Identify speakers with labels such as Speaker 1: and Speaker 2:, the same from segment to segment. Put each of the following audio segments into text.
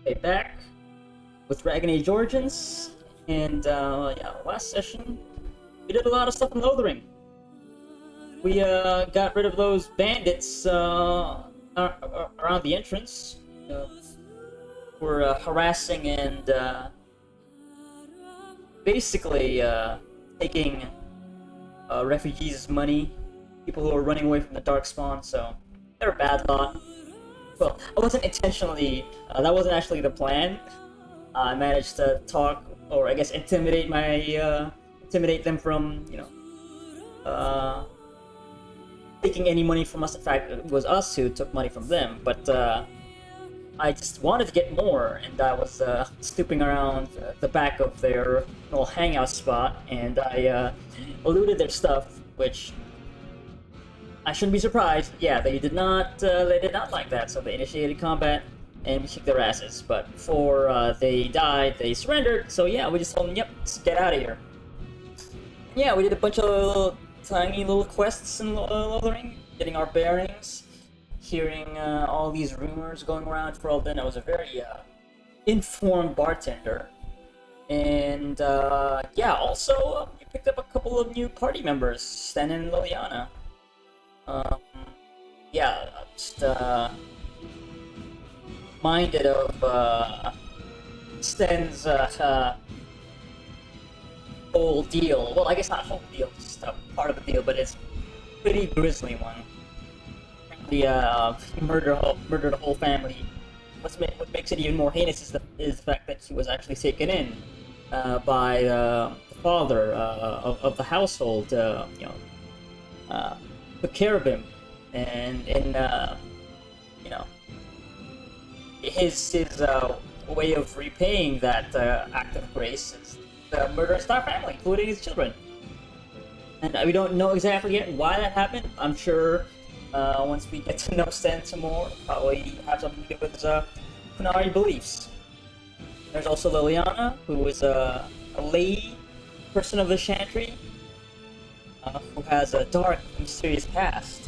Speaker 1: Okay, back with Dragon Age Origins, and yeah, last session we did a lot of stuff in Lothering. We got rid of those bandits around the entrance. Uh, were harassing and basically taking refugees' money, people who are running away from the Darkspawn. So they're a bad lot. Well, I wasn't intentionally. That wasn't actually the plan. I managed to talk, or I guess intimidate them from taking any money from us. In fact, it was us who took money from them. But I just wanted to get more, and I was stooping around the back of their little hangout spot, and I looted their stuff, which I shouldn't be surprised. Yeah, they did not like that, so they initiated combat and we kicked their asses. But before they died, they surrendered. So yeah, we just told them, "Yep, let's get out of here." Yeah, we did a bunch of tiny little quests in Lothering, getting our bearings, hearing all these rumors going around. For all then, I was a very informed bartender, and yeah, also you picked up a couple of new party members, Sten and Liliana. Yeah, just minded of Sten's whole deal. Well, I guess not whole deal, just part of the deal, but it's a pretty grisly one. He murdered a whole family. What makes it even more heinous is the fact that he was actually taken in by the father of the household. Took care of him, and his way of repaying that act of grace is to murder his entire family, including his children. And we don't know exactly yet why that happened. I'm sure once we get to know Sten some more, probably have something to do with his Qunari beliefs. There's also Liliana, who is a lay person of the Chantry, who has a dark, mysterious past,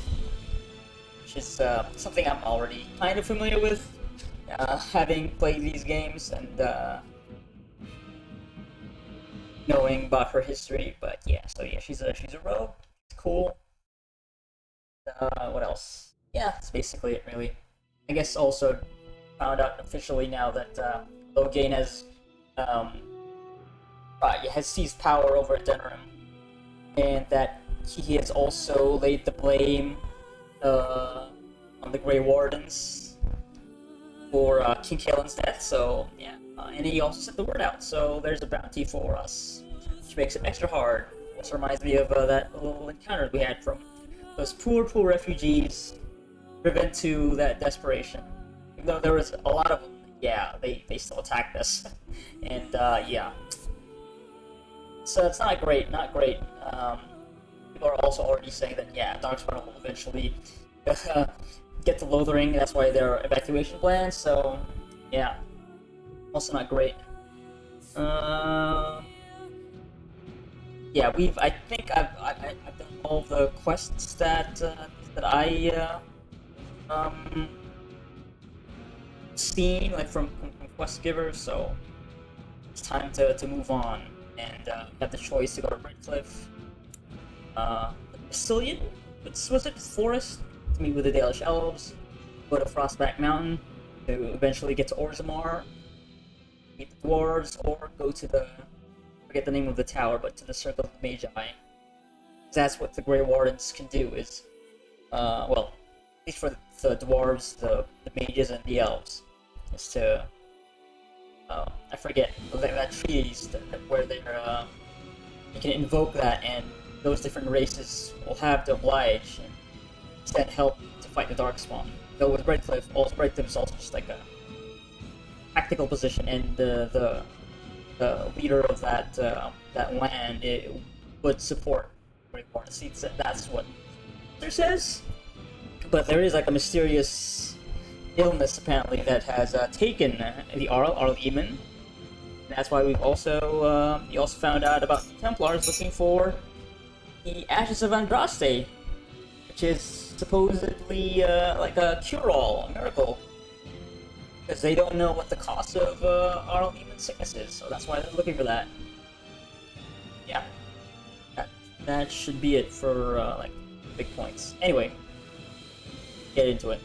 Speaker 1: which is something I'm already kind of familiar with, having played these games and knowing about her history. But yeah, so yeah, she's a rogue. It's cool. What else? Yeah, that's basically it, really. I guess also found out officially now that Loghain has seized power over Denerim, and that he has also laid the blame on the Grey Wardens for King Kaelin's death. So yeah, and he also sent the word out. So there's a bounty for us, which makes it extra hard. This reminds me of that little encounter we had from those poor refugees, driven to that desperation. Even though there was a lot of them, yeah, they still attacked us, and yeah. So it's not great. People are also already saying that yeah, Darkspawn will eventually get to Lothering. That's why there are evacuation plans. So yeah, also not great. Yeah, I think I've done all the quests that I seen, like from quest givers. So it's time to move on, and have the choice to go to Redcliffe, Bastilian, was it Forest, to meet with the Dalish Elves, go to Frostback Mountain to eventually get to Orzammar, meet the dwarves, or go to I forget the name of the tower, but to the Circle of the Magi. That's what the Grey Wardens can do, is well, at least for the dwarves, the mages, and the elves, is to I forget that treatise where they're you can invoke that, and those different races will have to oblige and instead help to fight the Darkspawn. Though with Redcliffe is also just like a tactical position, and the leader of that land would support Grey Wardens. See, that's what there says. But there is like a mysterious illness apparently that has taken the Arleman. That's why we've also you also found out about the Templars looking for the Ashes of Andraste, which is supposedly like a cure-all, a miracle. Because they don't know what the cost of autoimmune sickness is, so that's why they're looking for that. Yeah. That should be it for, like, big points. Anyway, get into it.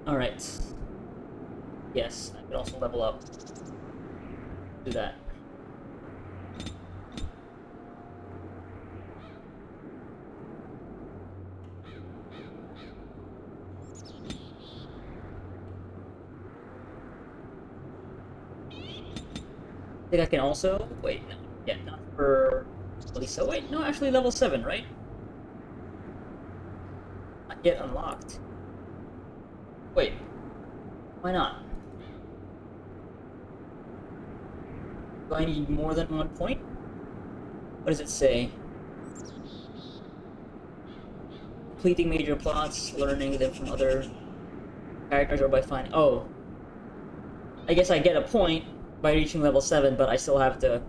Speaker 1: Alright. Yes, I could also level up. Do that. I think I can also... Wait, no. Yeah, not for Lisa. Wait, no, actually level 7, right? Not yet unlocked. Wait. Why not? Do I need more than 1 point? What does it say? Completing major plots, learning them from other characters, or by finding... Oh. I guess I get a point by reaching level 7, but I still have to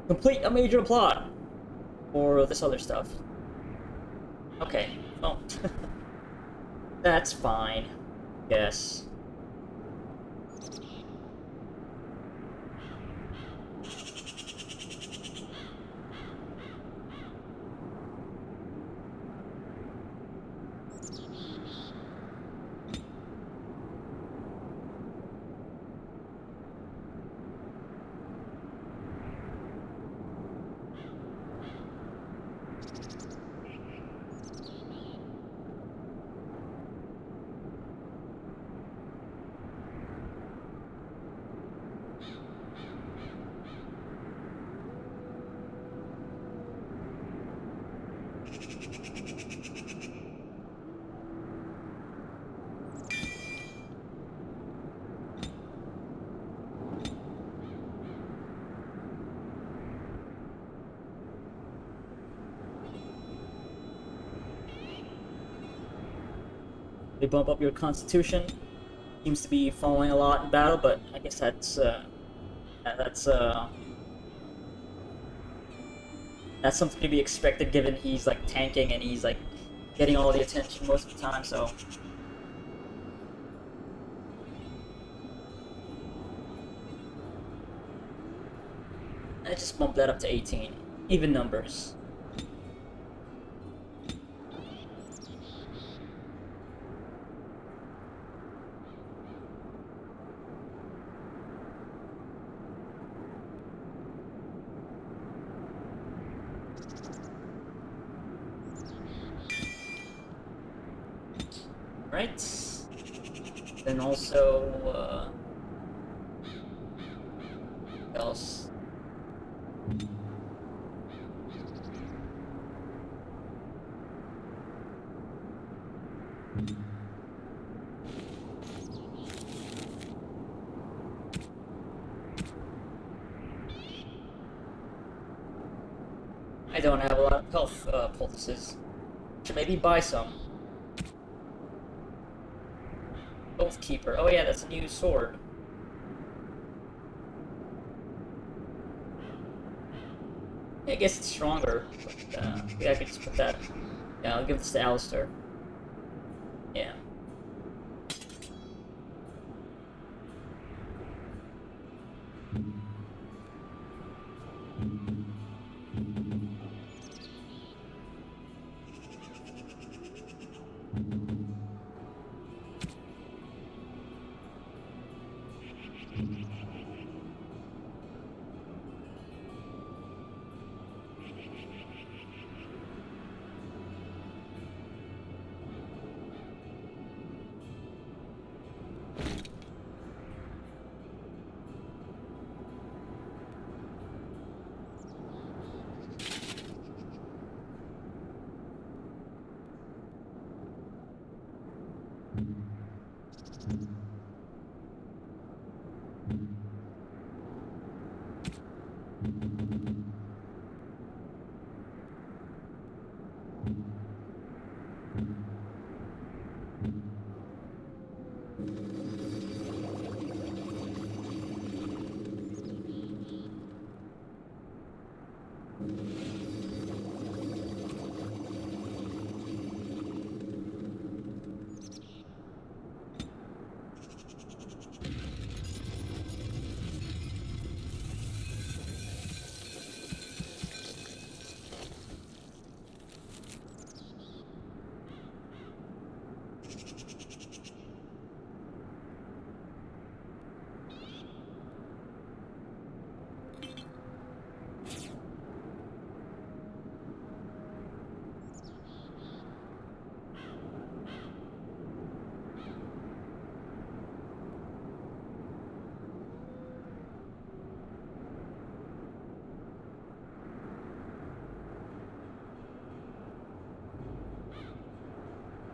Speaker 1: complete a major plot for this other stuff. Okay. Oh. That's fine. Yes. They bump up your constitution. Seems to be falling a lot in battle, but I guess that's something to be expected given he's like tanking and he's like getting all the attention most of the time, so I just bumped that up to 18. Even numbers. Right. Then also, what else? I don't have a lot of health poultices. Should maybe buy some. Oathkeeper. Oh yeah, that's a new sword. I guess it's stronger, but yeah, I could just put that. Yeah, I'll give this to Alistair. Yeah.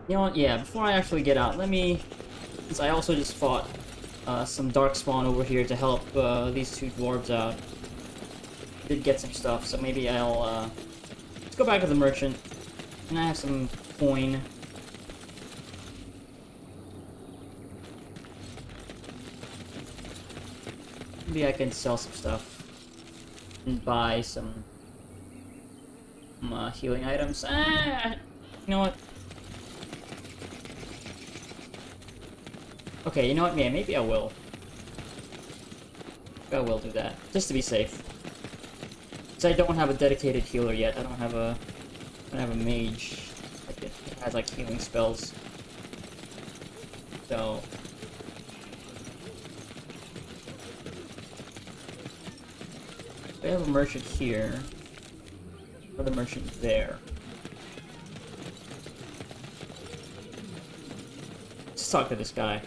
Speaker 1: You know what? Yeah, before I actually get out, let me... Since I also just fought some Darkspawn over here to help these two dwarves out. Did get some stuff, so maybe I'll let's go back to the merchant. And I have some coin. Maybe I can sell some stuff and buy some healing items. You know what? Okay, you know what? Yeah, maybe I will. I will do that, just to be safe. Because I don't have a dedicated healer yet. I don't have a mage. Like it has like healing spells. So we have a merchant here. Another merchant there. Let's talk to this guy.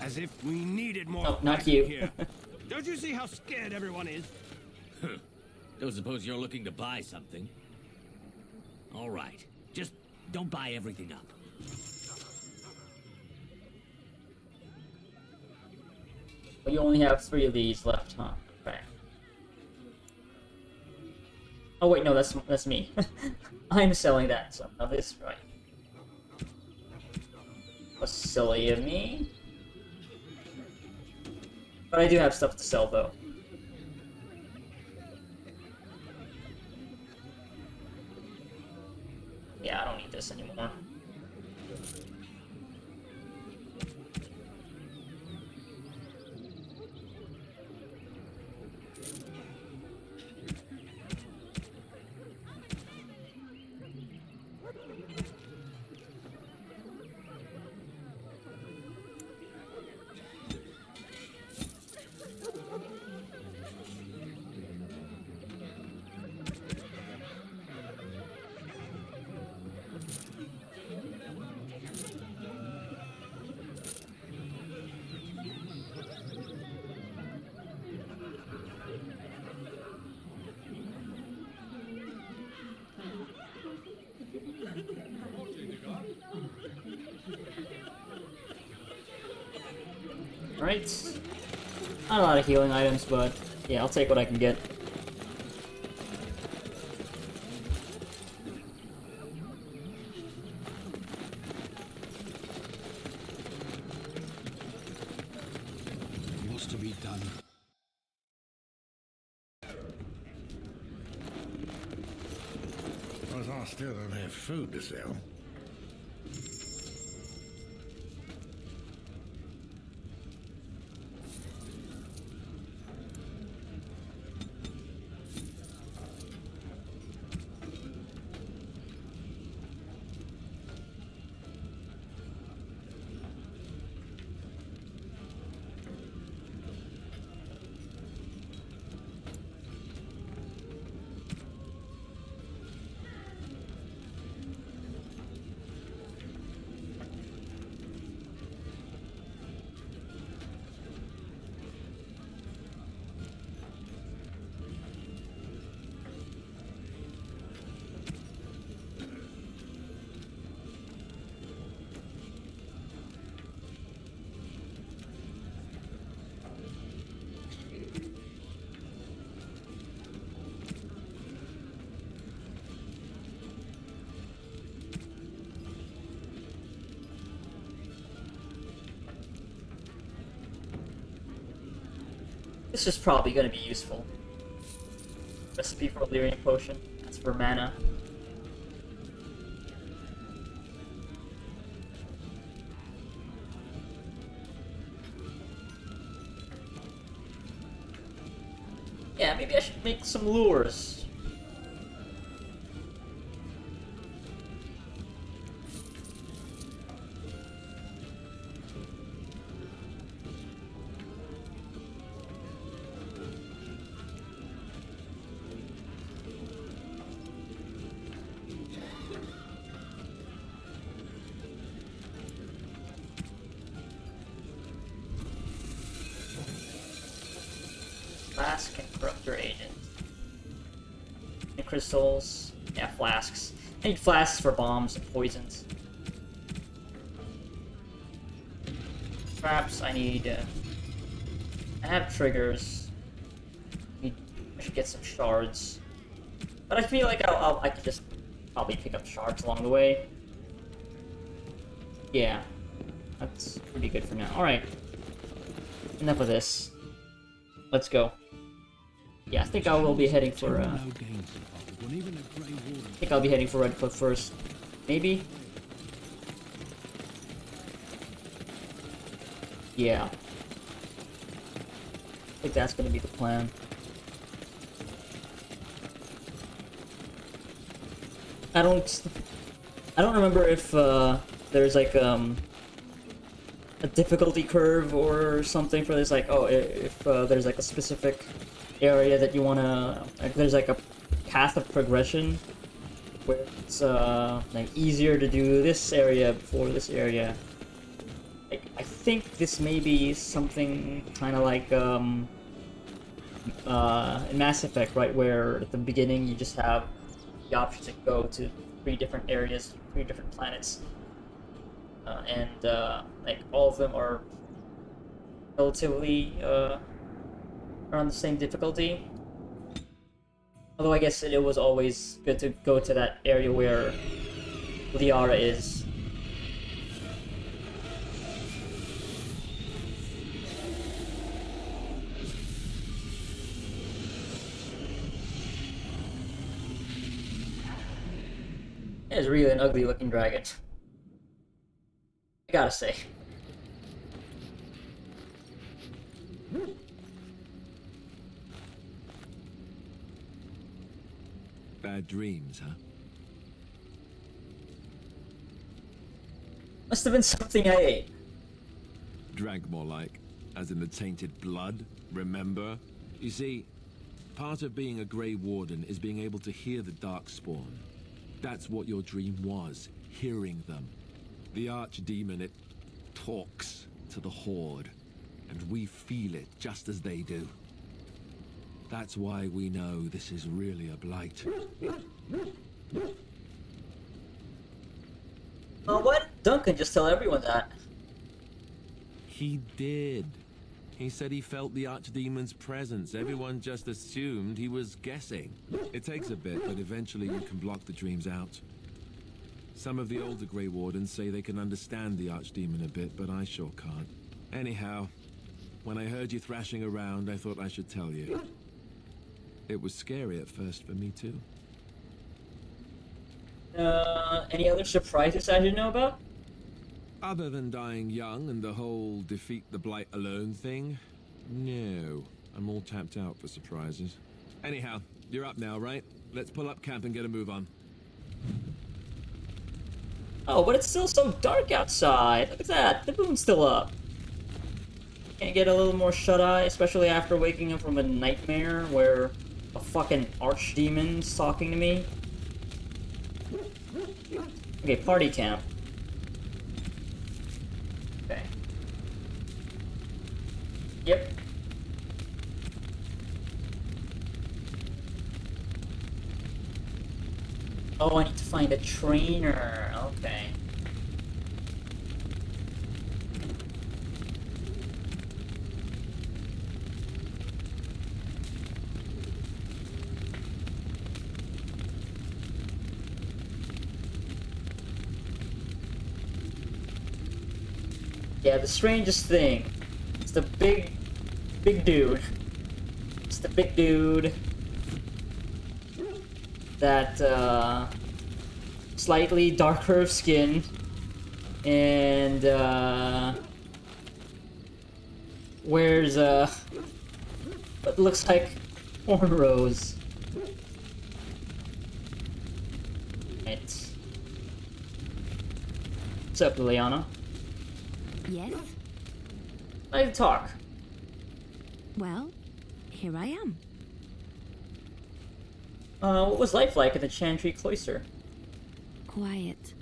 Speaker 2: As if we needed more.
Speaker 1: Oh, not you.
Speaker 2: Here. Don't you see how scared everyone is?
Speaker 3: Don't suppose you're looking to buy something? All right. Just don't buy everything up.
Speaker 1: Well, you only have 3 of these left, huh? Okay. Oh wait, no, that's me. I'm selling that, so now this right. That's silly of me. But I do have stuff to sell, though. Yeah, I don't need this anymore. Alright. Not a lot of healing items, but yeah, I'll take what I can get.
Speaker 2: What's to be done?
Speaker 4: Because I still don't have food to sell.
Speaker 1: This is probably gonna be useful. Recipe for Lyrium Potion. That's for mana. Yeah, maybe I should make some lures. Flask and corruptor agent. And crystals. Yeah, flasks. I need flasks for bombs and poisons. Traps, I need. I have triggers. I should get some shards. But I feel like I could just probably pick up shards along the way. Yeah. That's pretty good for now. Alright. Enough of this. Let's go. Yeah, I think I will be heading for, I think I'll be heading for Redcliffe first. Maybe? Yeah. I think that's gonna be the plan. I don't remember if, there's like, a difficulty curve or something for this, like, oh, if there's like a specific area that you wanna, like, there's like a path of progression where it's like easier to do this area before this area. Like, I think this may be something kind of like in Mass Effect, right, where at the beginning you just have the option to go to 3 different areas, 3 different planets. And like all of them are relatively around the same difficulty. Although I guess it was always good to go to that area where Liara is. It's really an ugly looking dragon. I gotta say.
Speaker 5: Bad dreams, huh?
Speaker 1: Must have been something I ate.
Speaker 5: Drank more like, as in the tainted blood, remember? You see, part of being a Grey Warden is being able to hear the Darkspawn. That's what your dream was, hearing them. The Archdemon, it talks to the Horde, and we feel it just as they do. That's why we know this is really a blight.
Speaker 1: Why did Duncan just tell everyone that?
Speaker 5: He did. He said he felt the Archdemon's presence. Everyone just assumed he was guessing. It takes a bit, but eventually you can block the dreams out. Some of the older Grey Wardens say they can understand the Archdemon a bit, but I sure can't. Anyhow, when I heard you thrashing around, I thought I should tell you. It was scary at first for me too.
Speaker 1: Any other surprises I should know about?
Speaker 5: Other than dying young and the whole defeat the Blight alone thing, no. I'm all tapped out for surprises. Anyhow, you're up now, right? Let's pull up camp and get a move on.
Speaker 1: Oh, but it's still so dark outside. Look at that. The moon's still up. Can't get a little more shut-eye, especially after waking up from a nightmare where a fucking archdemon's talking to me. Okay, party camp. Okay. Yep. Oh, I need to find a trainer. Okay. Yeah, the strangest thing. It's the big dude. It's the big dude. That, slightly darker of skin. And, wears, what looks like cornrows. Right. What's up, Liliana?
Speaker 6: Yes?
Speaker 1: I'd talk.
Speaker 6: Well, here I am.
Speaker 1: What was life like at the Chantry Cloister?
Speaker 6: Quiet.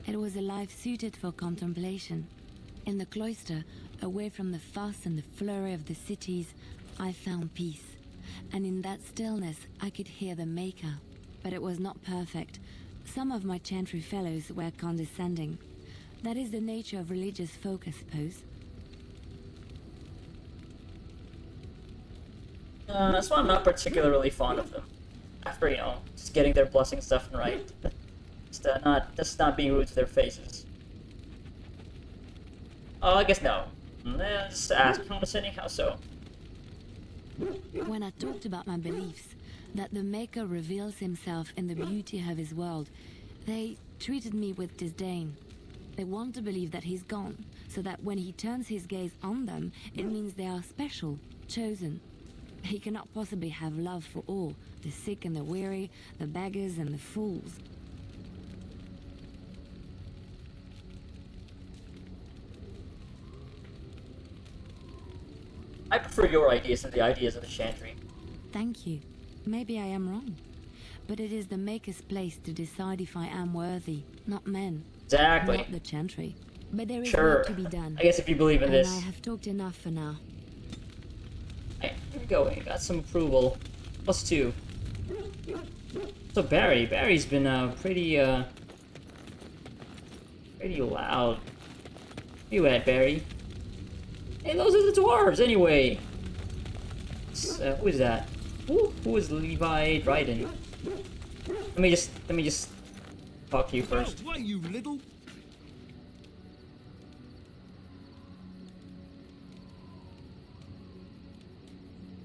Speaker 6: It was a life suited for contemplation. In the cloister, away from the fuss and the flurry of the cities, I found peace. And in that stillness, I could hear the Maker. But it was not perfect. Some of my Chantry fellows were condescending. That is the nature of religious folk, I suppose.
Speaker 1: That's why I'm not particularly fond of them. After, you know, just getting their blessing stuff right. Just not being rude to their faces. Oh, I guess no. Just ask, condescending, how so?
Speaker 6: When I talked about my beliefs, that the Maker reveals himself in the beauty of his world, they treated me with disdain. They want to believe that he's gone, so that when he turns his gaze on them, it means they are special, chosen. He cannot possibly have love for all, the sick and the weary, the beggars and the fools.
Speaker 1: I prefer your ideas to the ideas of the Chantry.
Speaker 6: Thank you. Maybe I am wrong. But it is the Maker's place to decide if I am worthy, not men.
Speaker 1: Exactly.
Speaker 6: Not the Chantry. But there is
Speaker 1: Sure.
Speaker 6: work to be done.
Speaker 1: I guess if you believe in
Speaker 6: And
Speaker 1: this.
Speaker 6: I have talked enough for now.
Speaker 1: Hey, here we go. We got some approval. +2. So Barry's been pretty loud. Where you at, Barry? Hey, those are the dwarves anyway. Who is that? Who is Levi Dryden? Let me just talk to you first.
Speaker 5: Why, you little...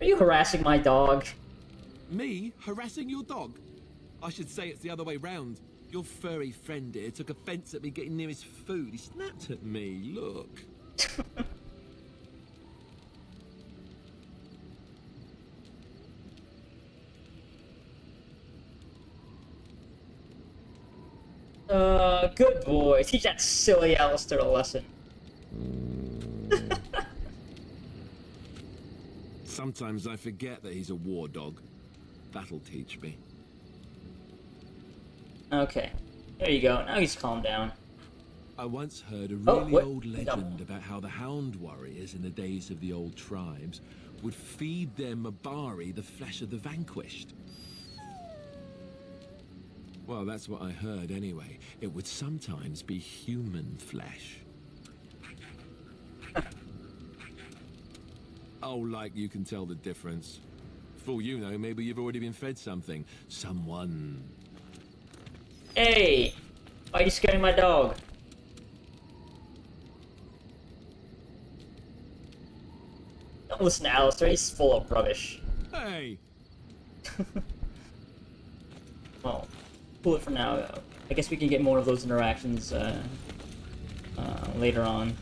Speaker 1: Are you harassing my dog?
Speaker 5: Me? Harassing your dog? I should say it's the other way round. Your furry friend here took offense at me getting near his food. He snapped at me, look.
Speaker 1: Good boy. Teach that silly Alistair a lesson.
Speaker 5: Sometimes I forget that he's a war dog. That'll teach me.
Speaker 1: Okay. There you go. Now he's calmed down.
Speaker 5: I once heard a
Speaker 1: Oh,
Speaker 5: really
Speaker 1: what?
Speaker 5: old legend about how the Hound warriors in the days of the old tribes would feed their Mabari the flesh of the vanquished. Well, that's what I heard anyway. It would sometimes be human flesh. Oh, like you can tell the difference. For all you know, maybe you've already been fed something. Someone.
Speaker 1: Hey! Why are you scaring my dog? Don't listen to Alistair, he's full of rubbish.
Speaker 5: Hey!
Speaker 1: Well, cool it for now. I guess we can get more of those interactions later on.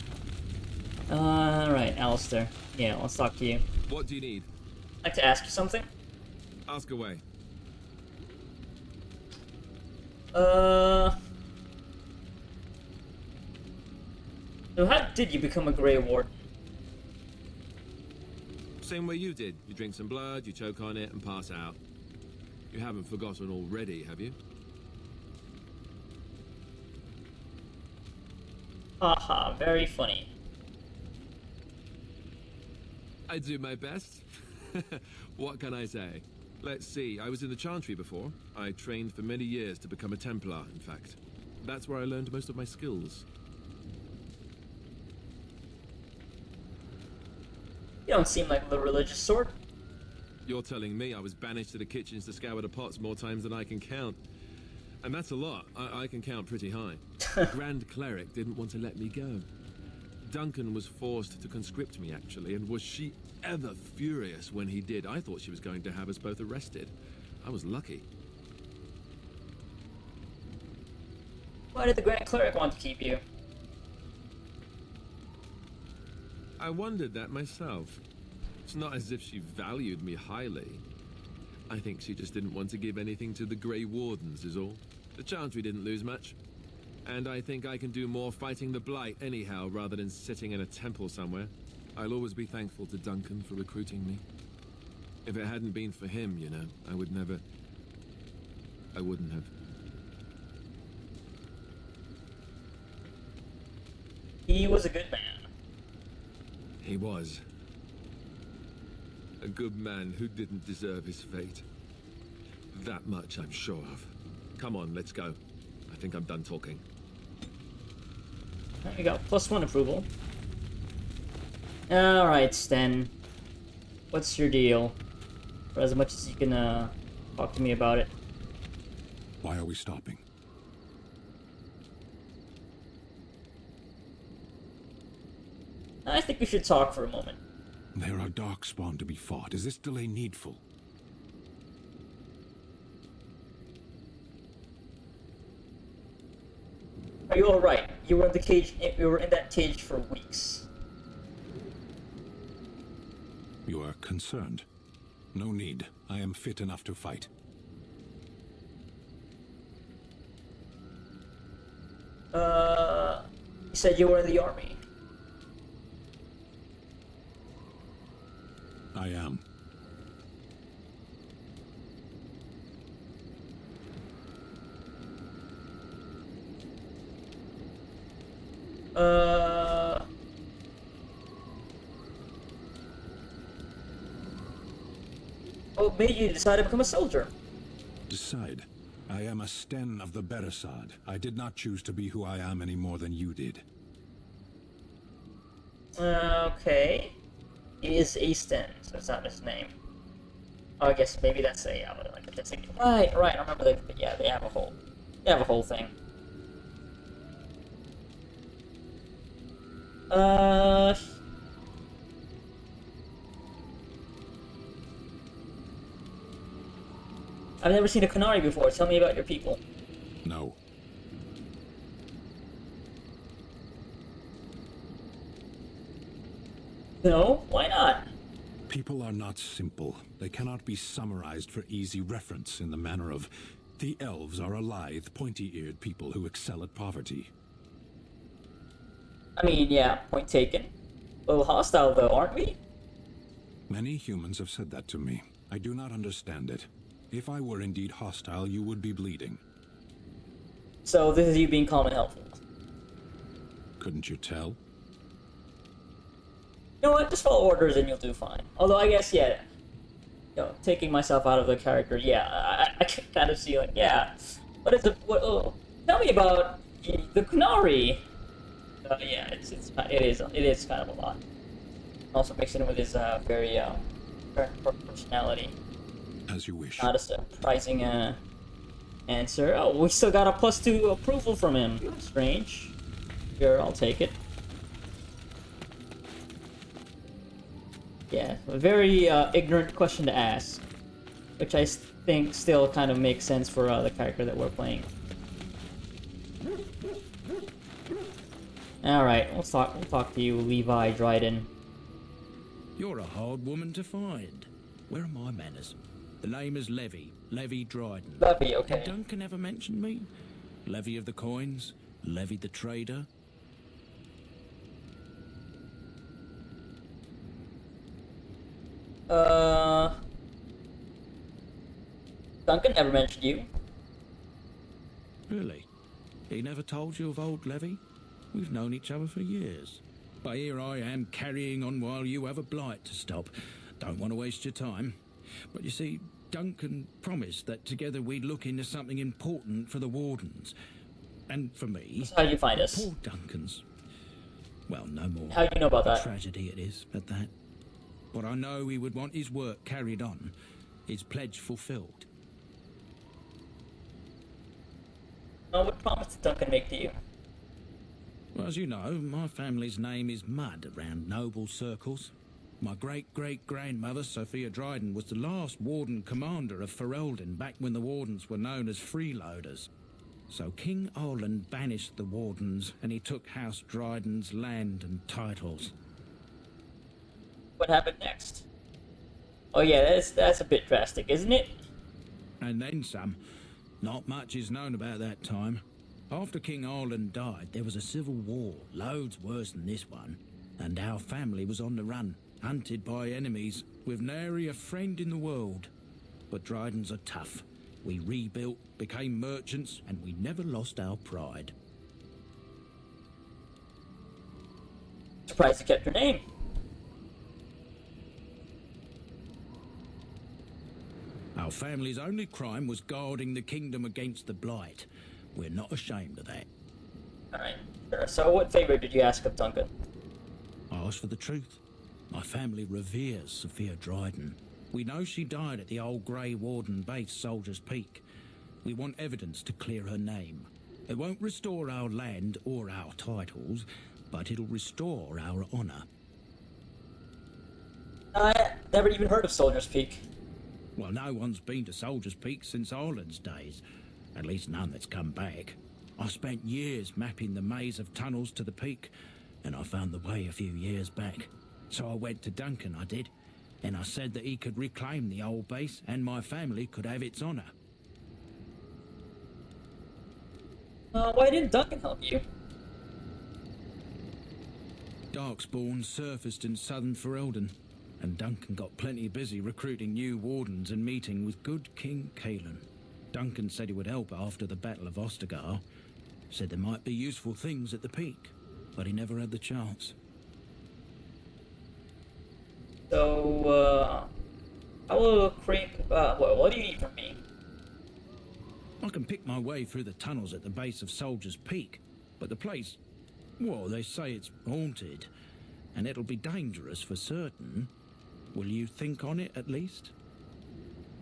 Speaker 1: Alright, Alistair. Yeah, let's talk to you.
Speaker 5: What do you need?
Speaker 1: I'd like to ask you something.
Speaker 5: Ask away.
Speaker 1: So how did you become a Grey Warden?
Speaker 5: Same way you did. You drink some blood, you choke on it, and pass out. You haven't forgotten already, have you?
Speaker 1: Haha, very funny.
Speaker 5: I do my best. What can I say? Let's see, I was in the Chantry before. I trained for many years to become a Templar, in fact. That's where I learned most of my skills.
Speaker 1: You don't seem like the religious sort.
Speaker 5: You're telling me I was banished to the kitchens to scour the pots more times than I can count. And that's a lot. I can count pretty high. The Grand Cleric didn't want to let me go. Duncan was forced to conscript me, actually, and was she ever furious when he did. I thought she was going to have us both arrested. I was lucky.
Speaker 1: Why did the Grand Cleric want to keep you?
Speaker 5: I wondered that myself. It's not as if she valued me highly. I think she just didn't want to give anything to the Grey Wardens, is all. The Chantry didn't lose much. And I think I can do more fighting the Blight anyhow, rather than sitting in a temple somewhere. I'll always be thankful to Duncan for recruiting me. If it hadn't been for him, you know, I wouldn't have.
Speaker 1: He was a good man.
Speaker 5: He was. A good man who didn't deserve his fate. That much I'm sure of. Come on, let's go. I think I'm done talking.
Speaker 1: You got +1 approval. Alright, Sten. What's your deal? For as much as you can talk to me about it.
Speaker 7: Why are we stopping?
Speaker 1: I think we should talk for a moment.
Speaker 7: There are Darkspawn to be fought. Is this delay needful?
Speaker 1: Are you alright? You were in the cage. You were in that cage for weeks.
Speaker 7: You are concerned. No need. I am fit enough to fight.
Speaker 1: You said you were in the army.
Speaker 7: I am.
Speaker 1: What made you decide to become a soldier?
Speaker 7: Decide. I am a Sten of the Beresad. I did not choose to be who I am any more than you did.
Speaker 1: Okay. He is a Sten, so it's not his name. Oh, I guess maybe that's a like a designation. Right. I remember they have a whole thing. I've never seen a Qunari before. Tell me about your people.
Speaker 7: No.
Speaker 1: No? Why not?
Speaker 7: People are not simple. They cannot be summarized for easy reference in the manner of the elves are a lithe, pointy-eared people who excel at poverty.
Speaker 1: I mean, yeah, point taken. A little hostile, though, aren't we?
Speaker 7: Many humans have said that to me. I do not understand it. If I were indeed hostile, you would be bleeding.
Speaker 1: So this is you being calm and helpful.
Speaker 7: Couldn't you tell?
Speaker 1: You know what? Just follow orders and you'll do fine. Although I guess, yeah, you know, taking myself out of the character, yeah, I can kind of see, like, yeah. What is tell me about the Qunari. Yeah, it is kind of a lot. Also mixing it with his very personality.
Speaker 7: As you wish.
Speaker 1: Not a surprising answer. Oh, we still got a +2 approval from him. Strange. Sure, I'll take it. Yeah, a very ignorant question to ask, which I think still kind of makes sense for the character that we're playing. All right, we'll talk to you, Levi Dryden.
Speaker 3: You're a hard woman to find. Where are my manners? The name is Levi Dryden.
Speaker 1: Levy, okay.
Speaker 3: Did Duncan ever mention me? Levy of the coins, Levy the trader.
Speaker 1: Duncan never mentioned you.
Speaker 3: Really? He never told you of old Levy? We've known each other for years. But here I am carrying on while you have a blight to stop. Don't want to waste your time. But you see, Duncan promised that together we'd look into something important for the Wardens. And for me...
Speaker 1: So how did you find us?
Speaker 3: Poor Duncan's. Well, no more.
Speaker 1: How do you know about that?
Speaker 3: Tragedy it is, at that. But I know he would want his work carried on. His pledge fulfilled.
Speaker 1: What promise did Duncan make to you?
Speaker 3: Well, as you know, my family's name is Mud around noble circles. My great-great-grandmother, Sophia Dryden, was the last Warden commander of Ferelden back when the Wardens were known as freeloaders. So King Olin banished the Wardens, and he took House Dryden's land and titles.
Speaker 1: What happened next? Oh yeah, that's a bit drastic, isn't it?
Speaker 3: And then some. Not much is known about that time. After King Olin died, there was a civil war, loads worse than this one. And our family was on the run, hunted by enemies, with nary a friend in the world. But Drydens are tough. We rebuilt, became merchants, and we never lost our pride.
Speaker 1: Surprised you kept your name.
Speaker 3: Our family's only crime was guarding the kingdom against the Blight. We're not ashamed of that.
Speaker 1: Alright, sure. So what favor did you ask of Duncan?
Speaker 3: I asked for the truth. My family reveres Sophia Dryden. We know she died at the old Grey Warden base, Soldier's Peak. We want evidence to clear her name. It won't restore our land or our titles, but it'll restore our honor.
Speaker 1: I never even heard of Soldier's Peak.
Speaker 3: Well, no one's been to Soldier's Peak since Ireland's days. At least none that's come back. I spent years mapping the maze of tunnels to the peak, and I found the way a few years back. So I went to Duncan, I did, and I said that he could reclaim the old base and my family could have its honor.
Speaker 1: Why didn't Duncan help you?
Speaker 3: Darkspawn surfaced in southern Ferelden, and Duncan got plenty busy recruiting new wardens and meeting with good King Cailan. Duncan said he would help after the Battle of Ostagar. Said there might be useful things at the peak, but he never had the chance.
Speaker 1: So, how will Creep, what do you need from me?
Speaker 3: I can pick my way through the tunnels at the base of Soldier's Peak, but the place, well, they say it's haunted, and it'll be dangerous for certain. Will you think on it, at least?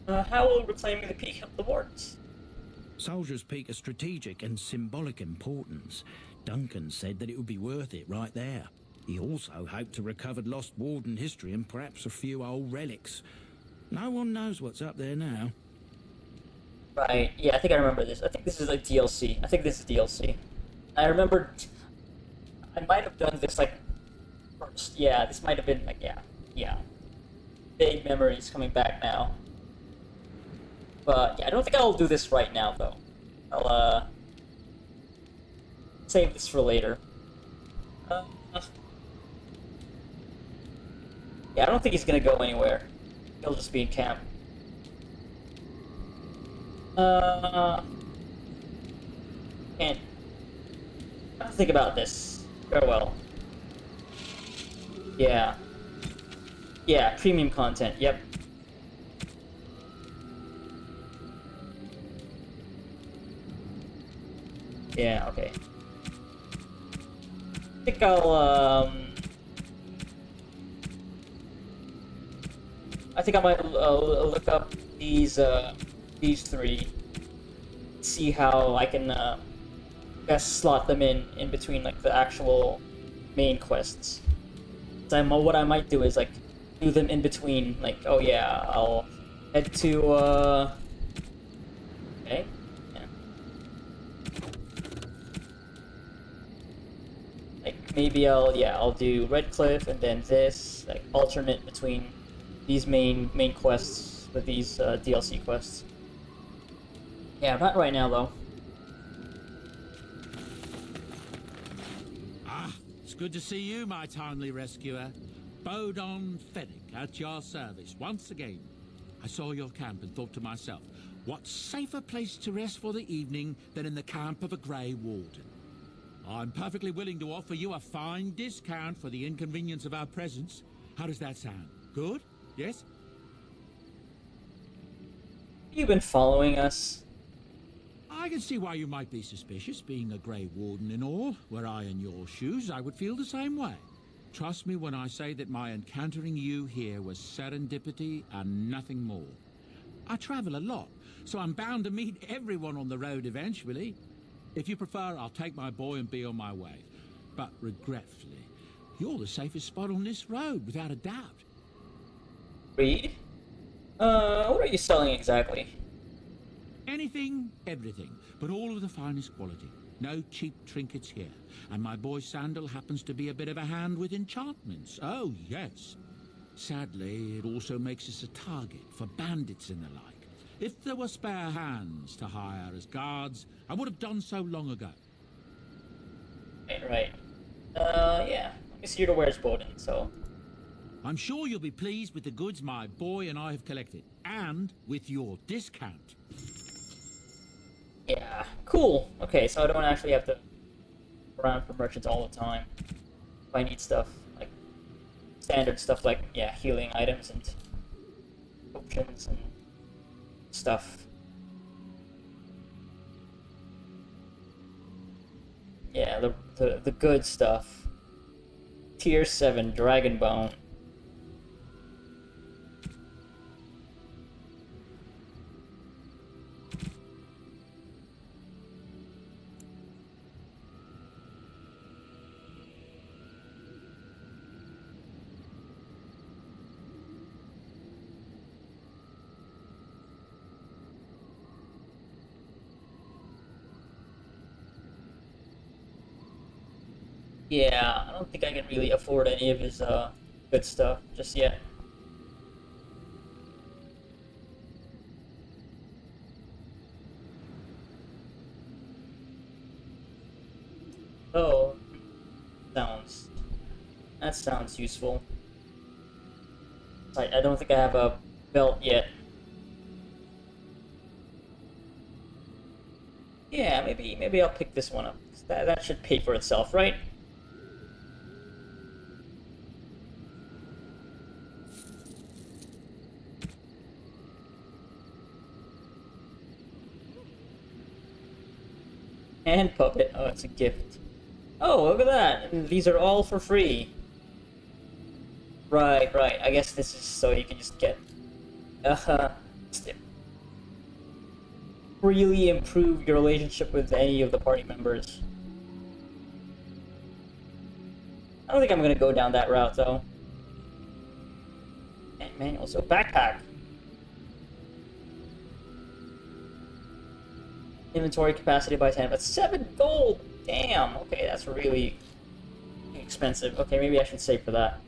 Speaker 1: How will reclaiming the peak help the Wardens?
Speaker 3: Soldier's Peak is strategic and symbolic importance. Duncan said that it would be worth it right there. He also hoped to recover lost Warden history and perhaps a few old relics. No one knows what's up there now.
Speaker 1: Right, yeah, I think I remember this. I think this is like DLC. I think this is DLC. I remember... I might have done this, like, first. Yeah, this might have been, like, yeah. Big memories coming back now. But, yeah, I don't think I'll do this right now, though. I'll, save this for later. Yeah, I don't think he's gonna go anywhere. He'll just be in camp. And I have to think about this. Farewell. Yeah. Yeah, premium content, yep. Yeah, okay. I think I might look up these three, see how I can best slot them in between like the actual main quests. So what I might do is like do them in between. Like, oh yeah, I'll head to okay, yeah. Like maybe I'll do Redcliffe and then this, like alternate between these main quests with these DLC quests. Yeah, not right now though.
Speaker 8: Ah, it's good to see you, my timely rescuer. Bodon Fennec at your service once again. I saw your camp and thought to myself, what safer place to rest for the evening than in the camp of a Grey Warden? I'm perfectly willing to offer you a fine discount for the inconvenience of our presence. How does that sound? Good? Yes?
Speaker 1: You've been following us.
Speaker 8: I can see why you might be suspicious, being a Grey Warden and all. Were I in your shoes, I would feel the same way. Trust me when I say that my encountering you here was serendipity and nothing more. I travel a lot, so I'm bound to meet everyone on the road eventually. If you prefer, I'll take my boy and be on my way. but regretfully, you're the safest spot on this road, without a doubt.
Speaker 1: Read? What are you selling exactly?
Speaker 8: Anything, everything, but all of the finest quality. No cheap trinkets here. And my boy Sandal happens to be a bit of a hand with enchantments. Oh, yes. Sadly, it also makes us a target for bandits and the like. If there were spare hands to hire as guards, I would have done so long ago.
Speaker 1: Right. Yeah. I guess you're the Where's Bowden, so...
Speaker 8: I'm sure you'll be pleased with the goods my boy and I have collected, and with your discount.
Speaker 1: Yeah, cool. Okay, so I don't actually have to go around for merchants all the time. If I need stuff, like standard stuff like, yeah, healing items and potions and stuff. Yeah, the good stuff. Tier 7, Dragon Bone. Yeah, I don't think I can really afford any of his good stuff just yet. Oh, that sounds useful. I don't think I have a belt yet. Yeah, maybe I'll pick this one up. That should pay for itself, right? Hand puppet. Oh, it's a gift. Oh, look at that. And these are all for free. Right. I guess this is so you can just get really improve your relationship with any of the party members. I don't think I'm gonna go down that route though. And manual, so backpack. Inventory capacity by 10, but 7 gold! Damn, okay, that's really expensive. Okay, maybe I should save for that.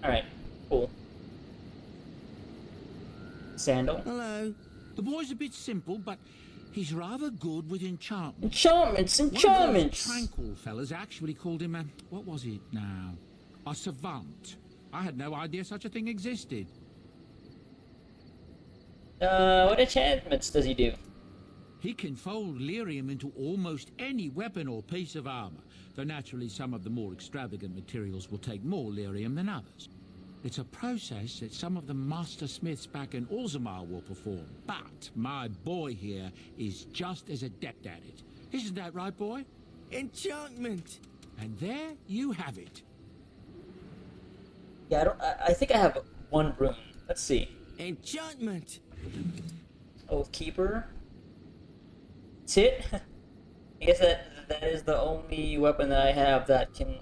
Speaker 1: Alright, cool. Sandal.
Speaker 8: Hello. The boy's a bit simple, but he's rather good with enchantments.
Speaker 1: Enchantments!
Speaker 8: One of those tranquil fellas actually called him a... what was it now? A savant. I had no idea such a thing existed.
Speaker 1: What enchantments does he do?
Speaker 8: He can fold lyrium into almost any weapon or piece of armor, though naturally some of the more extravagant materials will take more lyrium than others. It's a process that some of the master smiths back in Orzammar will perform, but my boy here is just as adept at it. Isn't that right, boy?
Speaker 9: Enchantment!
Speaker 8: And there you have it.
Speaker 1: Yeah, I think I have one rune. Let's see.
Speaker 9: Enchantment!
Speaker 1: Oath Keeper. Tit. I guess that is the only weapon that I have that can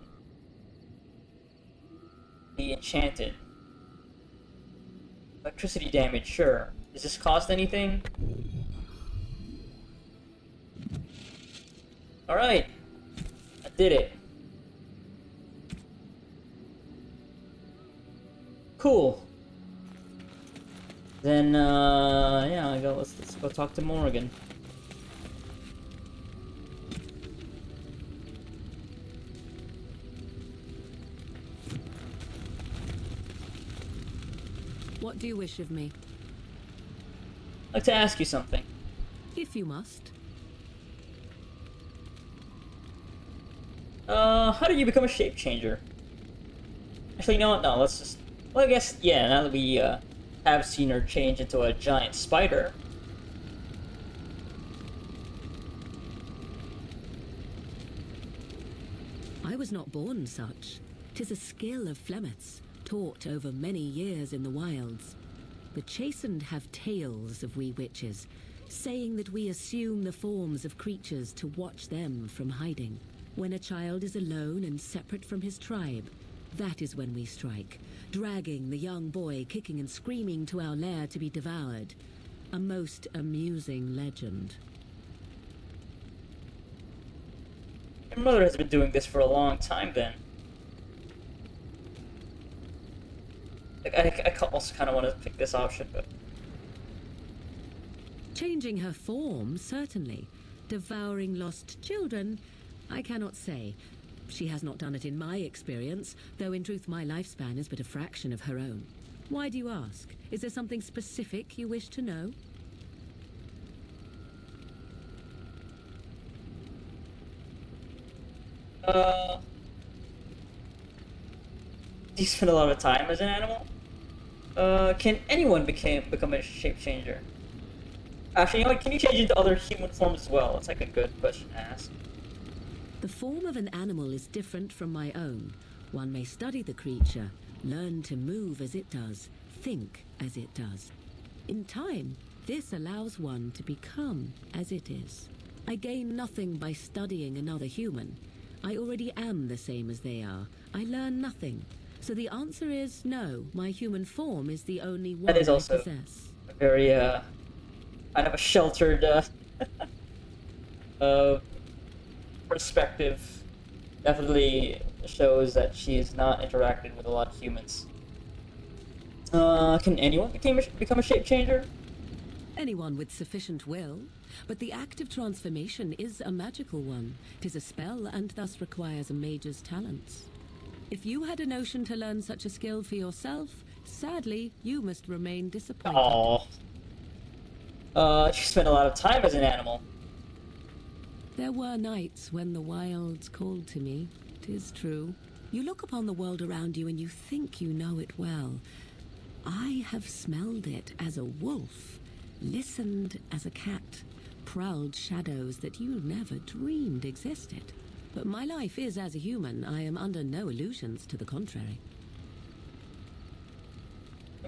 Speaker 1: be enchanted. Electricity damage, sure. Does this cost anything? Alright. I did it. Cool. Then, yeah, let's go talk to Morrigan.
Speaker 6: What do you wish of me?
Speaker 1: I'd like to ask you something.
Speaker 6: If you must.
Speaker 1: How did you become a shape changer? Actually, you know what? No, let's just... Well, I guess, yeah, now that we, have seen her change into a giant spider.
Speaker 6: I was not born such. 'Tis a skill of Flemeth's, taught over many years in the wilds. The chastened have tales of we witches,
Speaker 10: saying that we assume the forms of creatures to watch them from hiding. When a child is alone and separate from his tribe, that is when we strike, dragging the young boy kicking and screaming to our lair to be devoured. A most amusing legend.
Speaker 1: Your mother has been doing this for a long time then. Like, I also kind of want to pick this option, but...
Speaker 10: Changing her form, certainly. Devouring lost children, I cannot say. She has not done it in my experience, though in truth my lifespan is but a fraction of her own. Why do you ask? Is there something specific you wish to know?
Speaker 1: Do you spend a lot of time as an animal? Can anyone become a shape changer? Actually, you know what? Can you change into other human forms as well? That's like a good question to ask.
Speaker 10: The form of an animal is different from my own. One may study the creature, learn to move as it does, think as it does. In time, this allows one to become as it is. I gain nothing by studying another human. I already am the same as they are. I learn nothing. So the answer is no, my human form is the only one
Speaker 1: That is also
Speaker 10: I possess.
Speaker 1: a very, kind of a sheltered, perspective. Definitely shows that she is not interacted with a lot of humans. Can anyone become a shape changer?
Speaker 10: Anyone with sufficient will, but the act of transformation is a magical one. 'Tis a spell and thus requires a mage's talents. If you had a notion to learn such a skill for yourself, sadly, you must remain disappointed.
Speaker 1: Aww. She spent a lot of time as an animal.
Speaker 10: There were nights when the wilds called to me, 'tis true. You look upon the world around you and you think you know it well. I have smelled it as a wolf, listened as a cat, prowled shadows that you never dreamed existed. But my life is as a human. I am under no illusions to the contrary.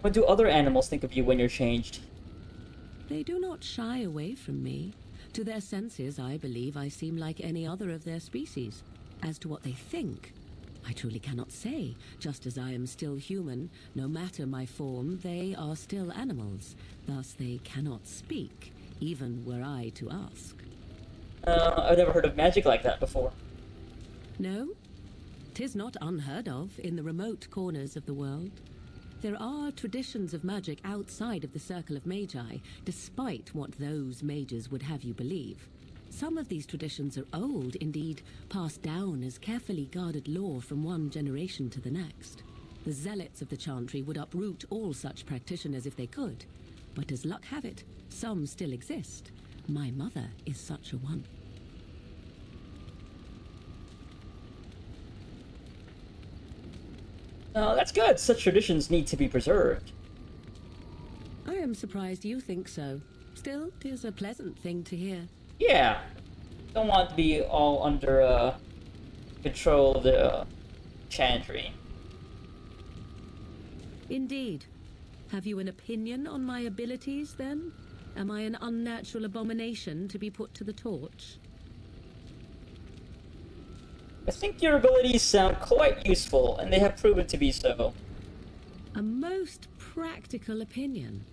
Speaker 1: What do other animals think of you when you're changed?
Speaker 10: They do not shy away from me. To their senses, I believe I seem like any other of their species. As to what they think, I truly cannot say. Just as I am still human, no matter my form, they are still animals. Thus they cannot speak, even were I to ask.
Speaker 1: I've never heard of magic like that before.
Speaker 10: No? 'Tis not unheard of in the remote corners of the world. There are traditions of magic outside of the Circle of Magi, despite what those mages would have you believe. Some of these traditions are old, indeed, passed down as carefully guarded lore from one generation to the next. The zealots of the Chantry would uproot all such practitioners if they could. But as luck have it, some still exist. My mother is such a one.
Speaker 1: That's good. Such traditions need to be preserved.
Speaker 10: I am surprised you think so. Still, 'tis a pleasant thing to hear.
Speaker 1: Yeah. Don't want to be all under, control of the, Chantry.
Speaker 10: Indeed. Have you an opinion on my abilities, then? Am I an unnatural abomination to be put to the torch?
Speaker 1: I think your abilities sound quite useful, and they have proven to be so.
Speaker 10: A most practical opinion.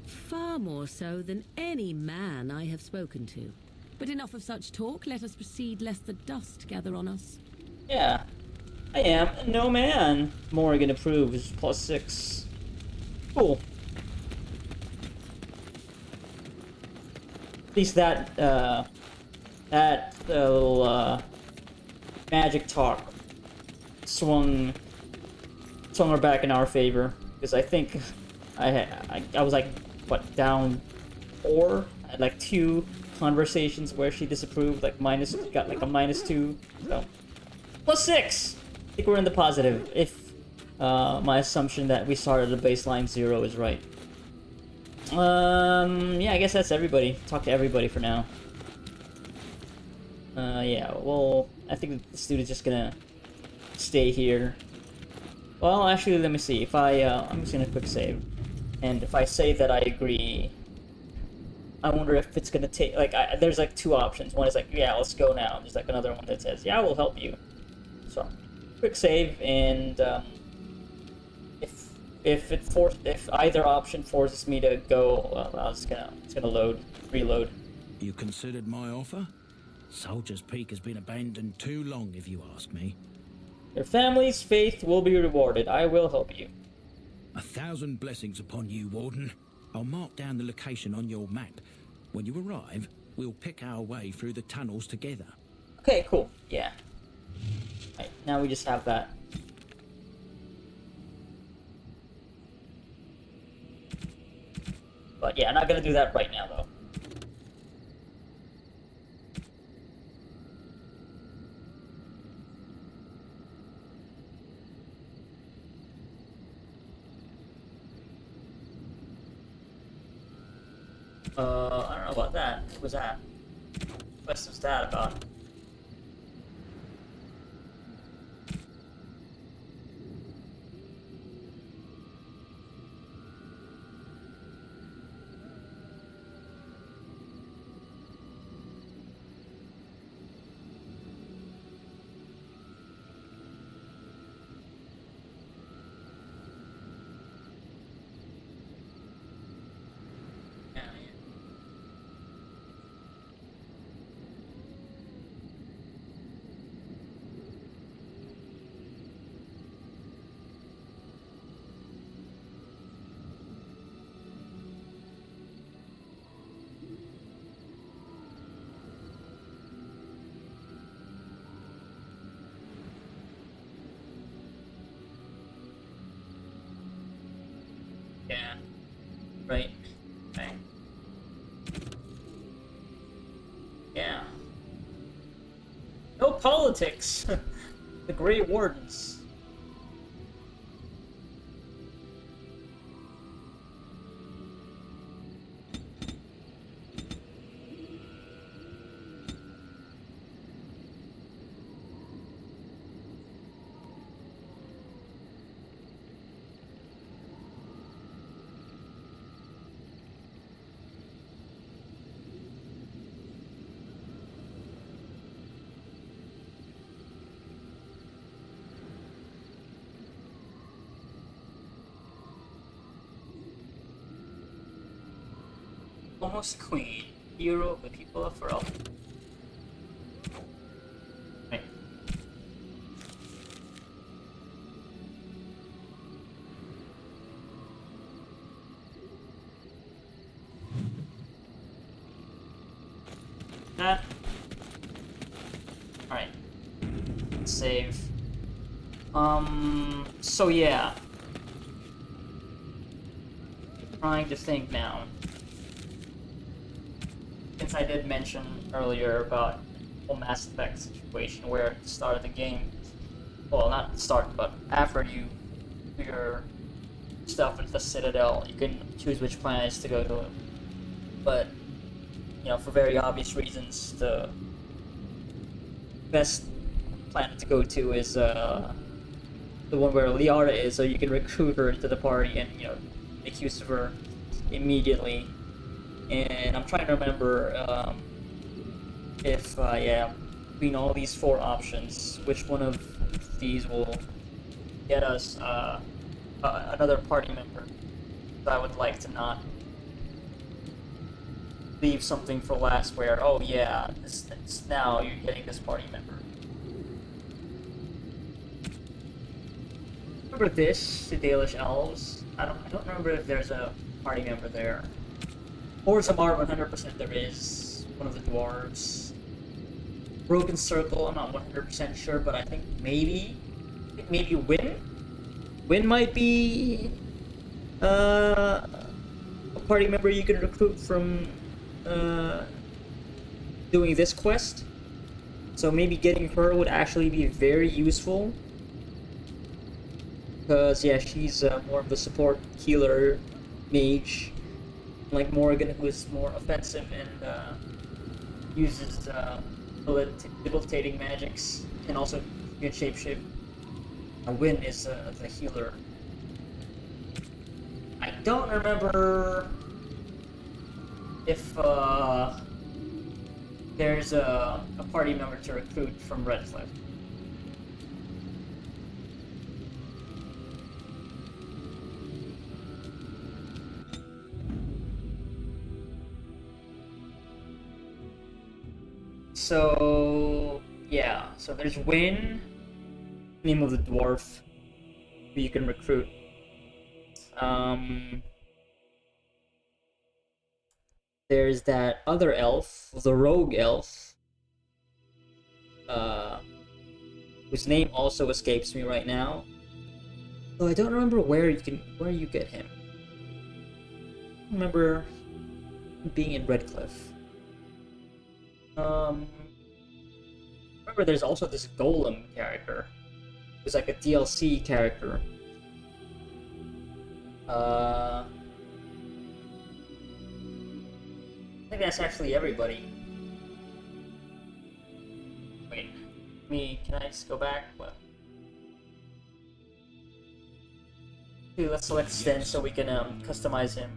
Speaker 10: Far more so than any man I have spoken to. But enough of such talk, let us proceed lest the dust gather on us.
Speaker 1: Yeah. I am no man. Morrigan approves. +6. Cool. At least that little, magic talk swung her back in our favor, because I think I was like, what, down 4? I had like 2 conversations where she disapproved, like got like a -2, so +6. I think we're in the positive if my assumption that we started at baseline 0 is right. Yeah, I guess that's everybody. Talk to everybody for now. Yeah, well, I think the student's just gonna stay here. Well, actually, let me see. If I'm just gonna quick save. And if I say that I agree, I wonder if it's gonna take like there's like two options. One is like, yeah, let's go now. There's like another one that says, yeah, we'll help you. So quick save, and if either option forces me to go, well, it's gonna reload.
Speaker 3: You considered my offer? Soldier's Peak has been abandoned too long, if you ask me.
Speaker 1: Your family's faith will be rewarded. I will help you.
Speaker 3: 1,000 blessings upon you, Warden. I'll mark down the location on your map. When you arrive, we'll pick our way through the tunnels together.
Speaker 1: Okay, cool. Yeah. Right, now we just have that. But yeah, I'm not gonna do that right now, though. I don't know about that. What was that? What quest was that about? Yeah. Right. Okay. Yeah. No politics. The Grey Wardens. Almost queen, hero of the people of Ferelden. Right. That. Alright. Save. So yeah. Trying to think now. Since I did mention earlier about the whole Mass Effect situation where at the start of the game, well, not the start, but after you do your stuff into the Citadel, you can choose which planets to go to. But, you know, for very obvious reasons, the best planet to go to is the one where Liara is, so you can recruit her into the party and, you know, make use of her immediately. And I'm trying to remember if, yeah, between all these four options, which one of these will get us another party member. So I would like to not leave something for last where, oh yeah, now you're getting this party member. Remember this, the Dalish Elves? I don't remember if there's a party member there. Orzammar, 100% there is. One of the dwarves. Broken Circle, I'm not 100% sure, but I think maybe Wynn? Wynn might be a party member you can recruit from doing this quest. So maybe getting her would actually be very useful. Because, yeah, she's more of a support healer mage. Like Morrigan, who is more offensive and uses debilitating magics, and also can shapeshift. Wynn is the healer. I don't remember if there's a party member to recruit from Redcliffe. So yeah, so there's Wynn, name of the dwarf, who you can recruit. There's that other elf, the rogue elf, whose name also escapes me right now. Though I don't remember where you get him. I don't remember being in Redcliffe. Remember there's also this Golem character, who's like a DLC character. I think that's actually everybody. Wait, can I just go back? What? Dude, let's select Sten so we can customize him.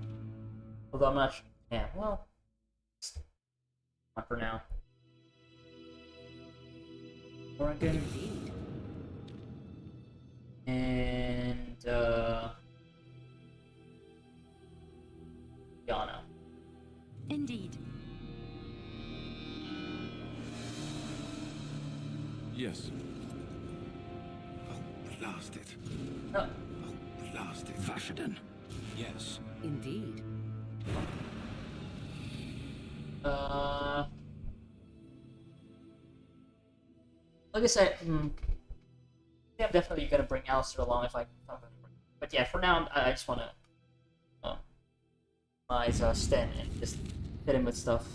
Speaker 1: Although I'm not sure. Yeah, well, not for now. Oregon. And Yana.
Speaker 6: Indeed.
Speaker 5: Yes. Oh, blast it.
Speaker 1: Oh.
Speaker 5: Oh, blast it.
Speaker 7: Vashaden. Yes.
Speaker 10: Indeed.
Speaker 1: Like I said, I'm definitely gonna bring Alistair along if I'm gonna bring. But yeah, for now, I just wanna Sten and just hit him with stuff.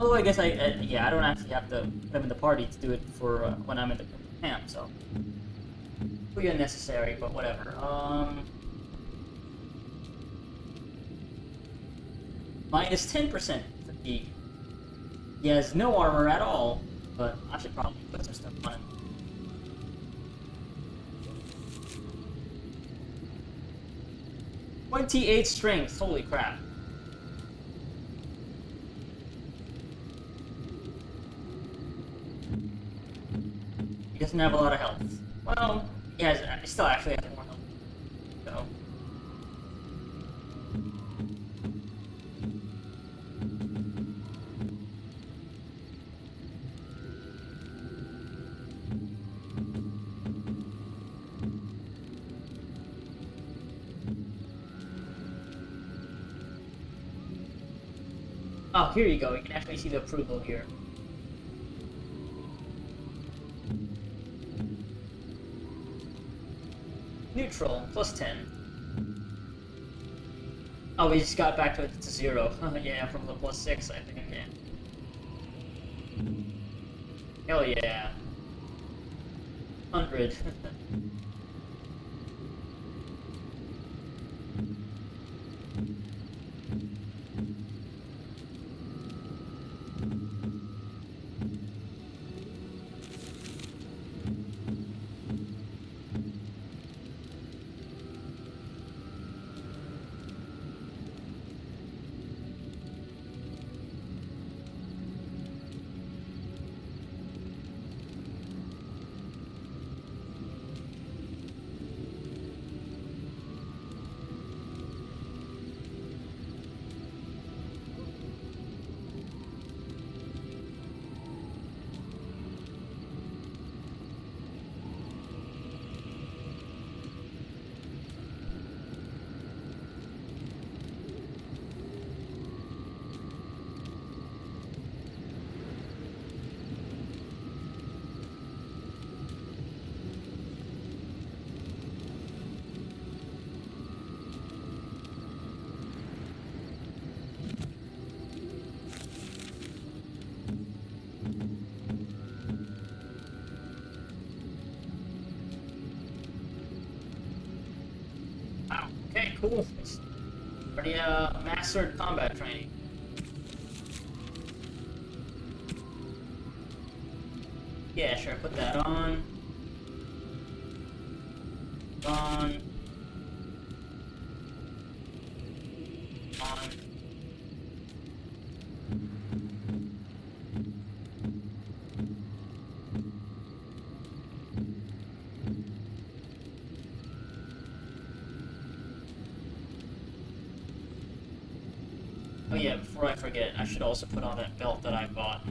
Speaker 1: Although I guess I don't actually have to put him in the party to do it for when I'm in the camp, so pretty unnecessary, but whatever. Minus 10% fatigue. He has no armor at all, but I should probably put some stuff on him. .28 strength, holy crap. He doesn't have a lot of health. Well, he still actually has more health. So. Oh, here you go. You can actually see the approval here. Neutral, plus 10. Oh, we just got back to 0. Yeah, from the plus 6, I think. Yeah. Hell yeah. 100. Wow, okay, cool. It's pretty mastered combat training. Yeah, sure, put that on. On. Oh yeah, before I forget, I should also put on that belt that I bought.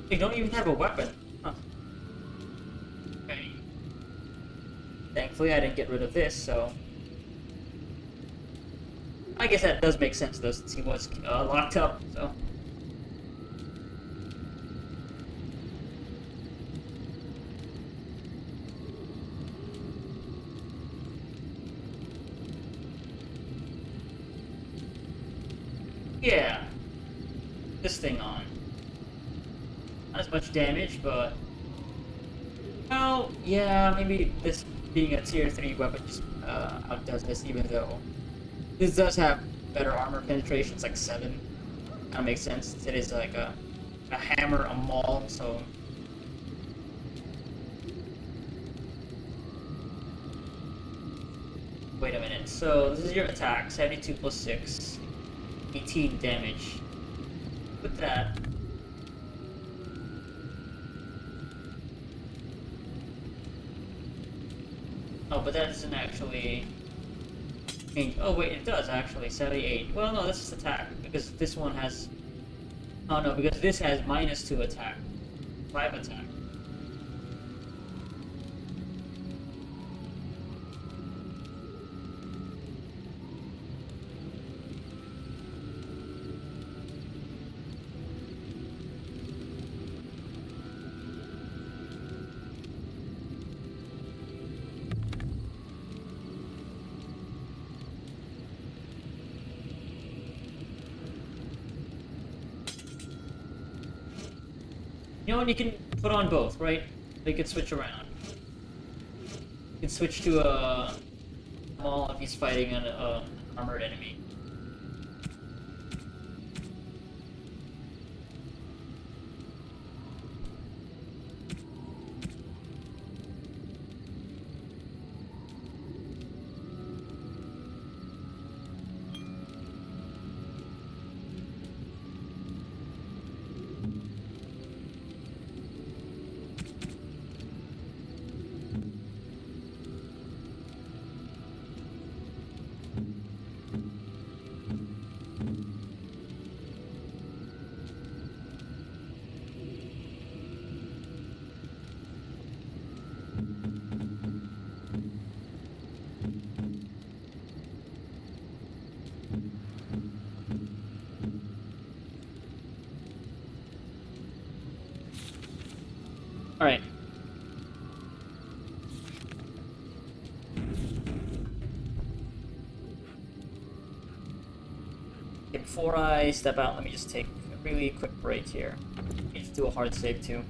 Speaker 1: You don't even have a weapon. Huh. Okay. Thankfully I didn't get rid of this, so... I guess that does make sense though, since he was locked up, so... Yeah. This thing on. Not as much damage, but... Well, yeah, maybe this being a tier 3 weapon just outdoes this, even though this does have better armor penetration. It's like 7. That makes sense. It is like a hammer, a maul, so... Wait a minute, so this is your attack, 72 plus 6, 18 damage. With that... Oh, but that doesn't actually change. Oh wait, it does actually, 78. Well, no, this is attack, because this one has... Oh no, because this has -2 attack. 5 attack. You know, and you can put on both, right? They can switch around. You can switch to a maul if he's fighting an armored enemy. Alright. Before I step out, let me just take a really quick break here. I need to do a hard save too.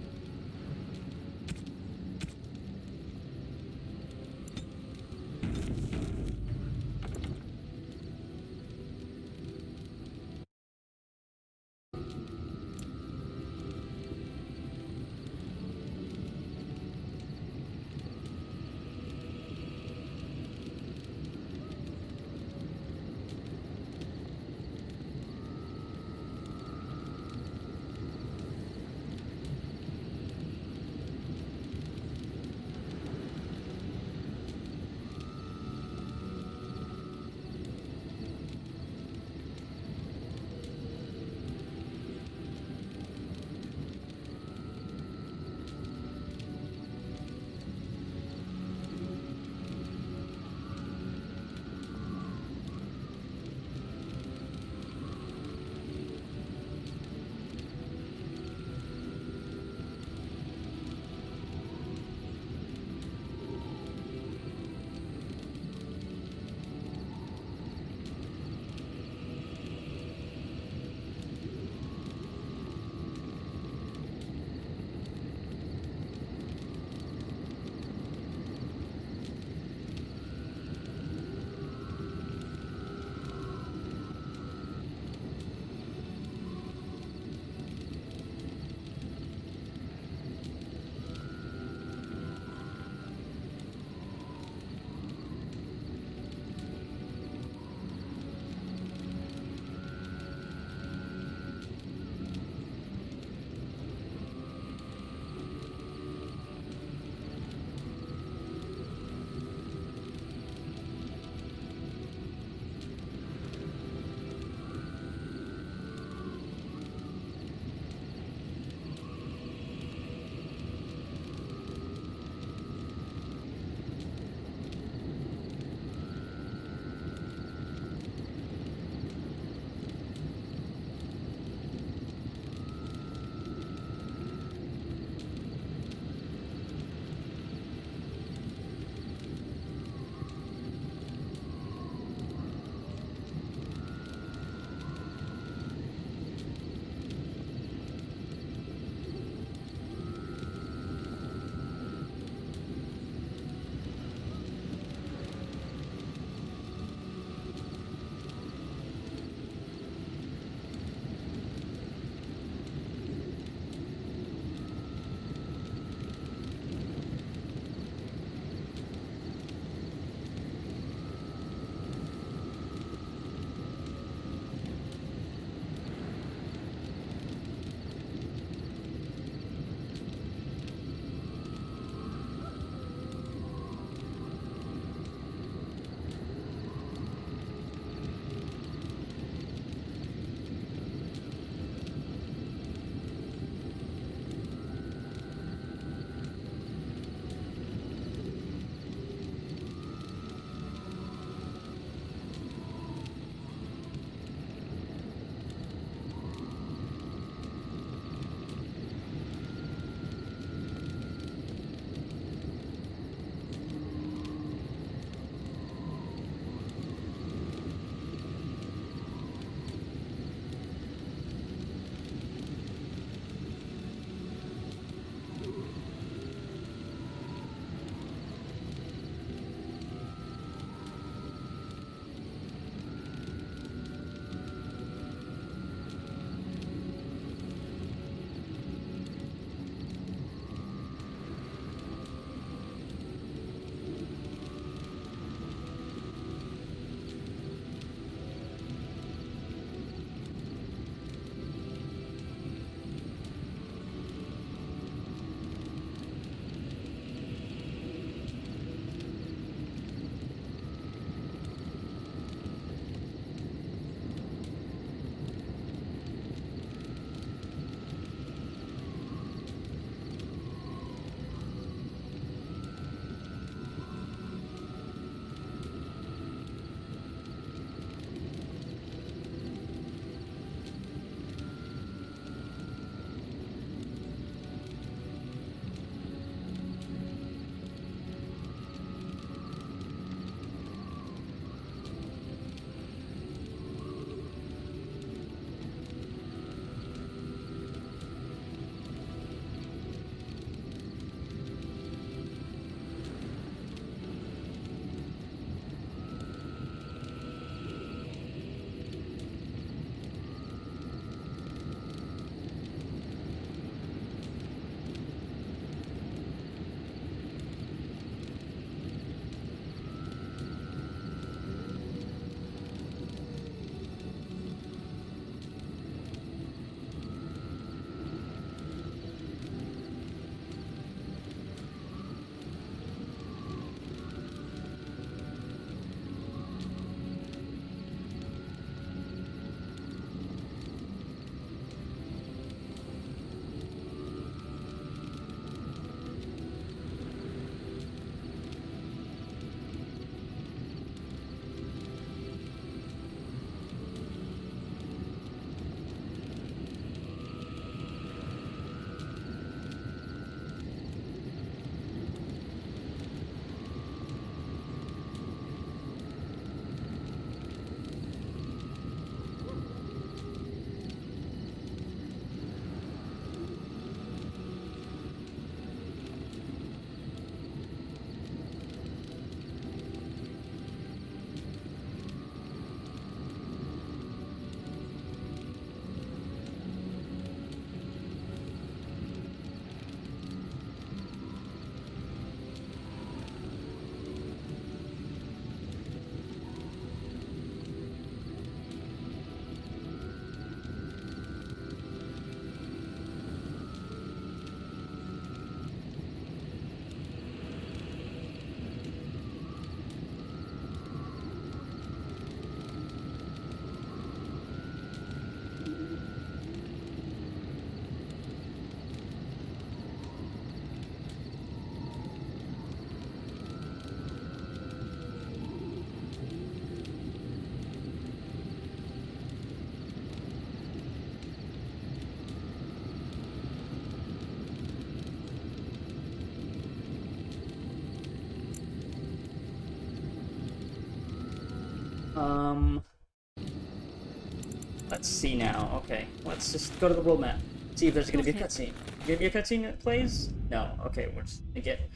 Speaker 1: Let's see now. Okay, let's just go to the world map. See if there's gonna be a cutscene. Gonna be a cutscene that plays? No. Okay, we're just gonna get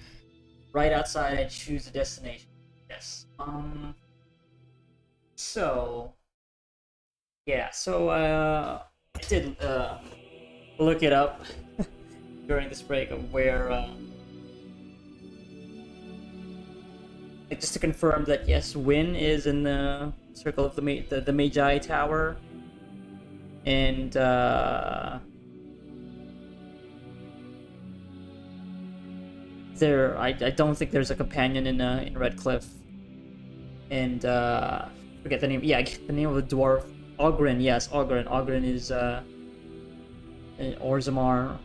Speaker 1: right outside and choose a destination. Yes. So yeah. So I did look it up during this break of where like just to confirm that yes, Wynn is in the circle of the Magi Tower, and there I don't think there's a companion in Redcliffe, and forget the name. Yeah, I get the name of the dwarf. Oghren, yes, Oghren. Oghren is in Orzammar.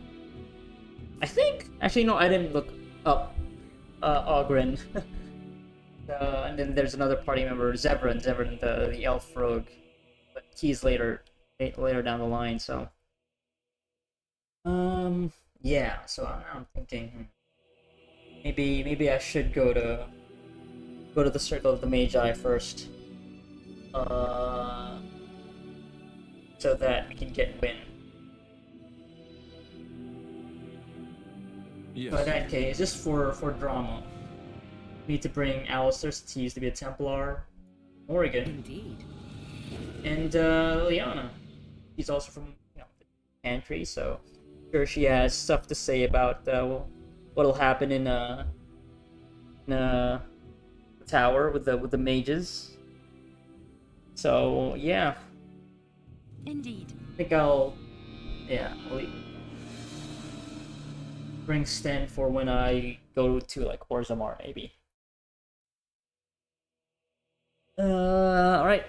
Speaker 1: I think actually no, I didn't look up Oghren. And then there's another party member, Zevran, the elf rogue, but he's later down the line. So, yeah. So I'm thinking maybe I should go to the Circle of the Magi first, so that we can get Wynn.
Speaker 5: Yes.
Speaker 1: But in that case, just for drama. We need to bring Alistair Tease to be a Templar, Oregon.
Speaker 10: Indeed.
Speaker 1: And Liana. She's also from the pantry, so I'm sure she has stuff to say about what'll happen in the tower with the mages. So yeah.
Speaker 6: Indeed.
Speaker 1: I think I'll bring Sten for when I go to like Orzammar maybe. Alright.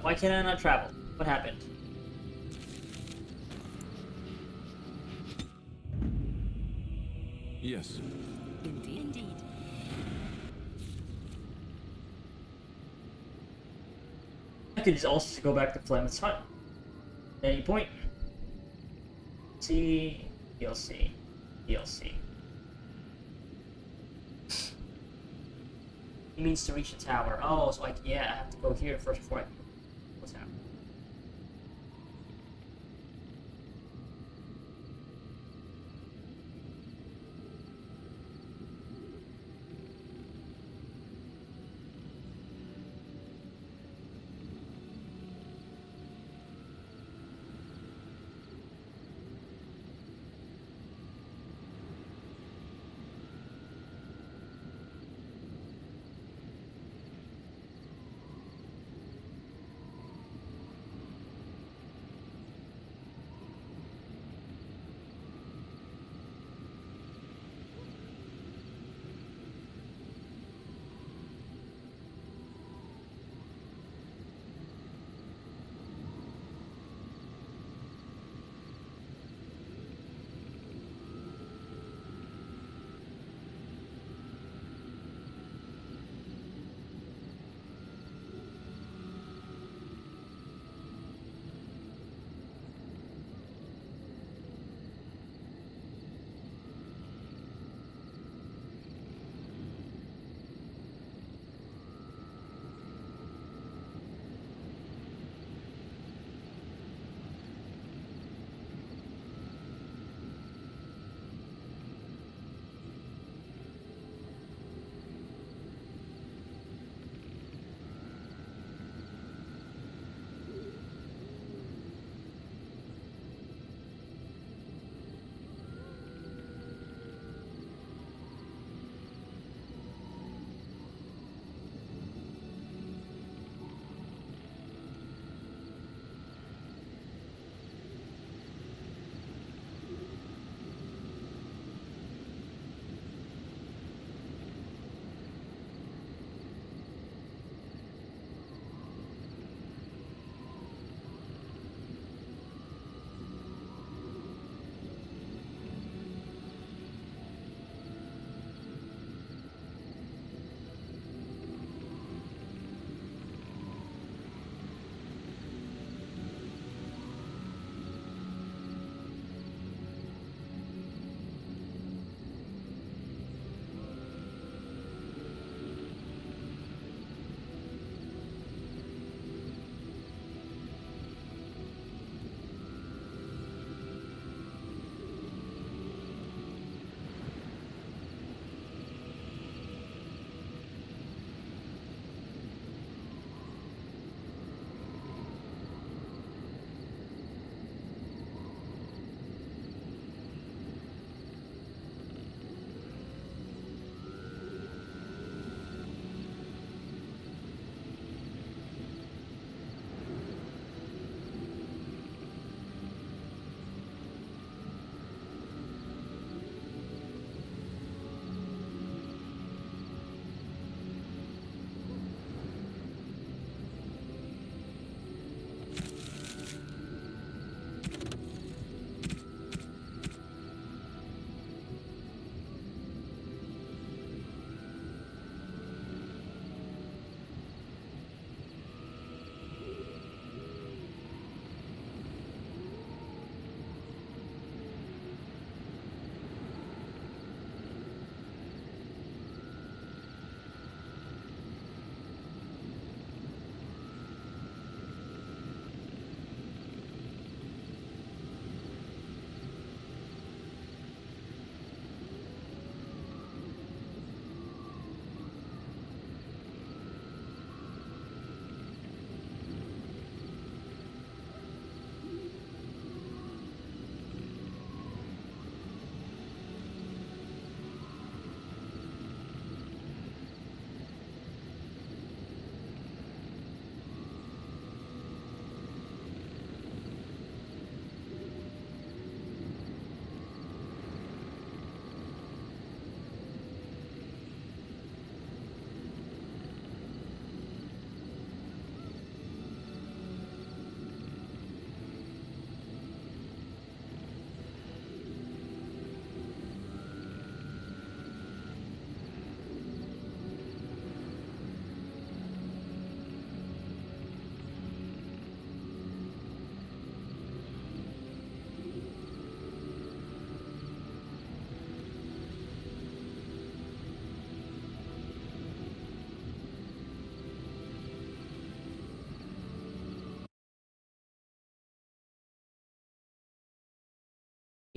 Speaker 1: Why can I not travel? What happened?
Speaker 5: Yes.
Speaker 6: Indeed.
Speaker 1: I could just also go back to Flemeth's hut at any point. See, DLC. He means to reach the tower. Oh, so I have to go here first before I can. What's happening?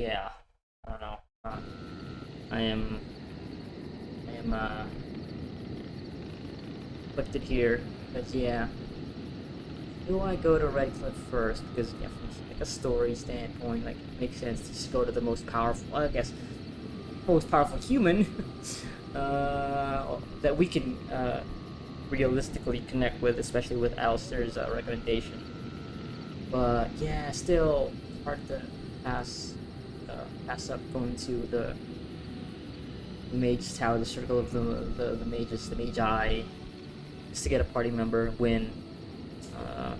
Speaker 1: yeah, I don't know. I am conflicted here, but yeah. Do I go to Redcliffe first? Because yeah, from like a story standpoint, like it makes sense to just go to the most powerful, I guess, most powerful human that we can realistically connect with, especially with Alistair's recommendation. But yeah, still hard to pass up going to the Mage Tower, the Circle of the Mages, the Magi, just to get a party member, win,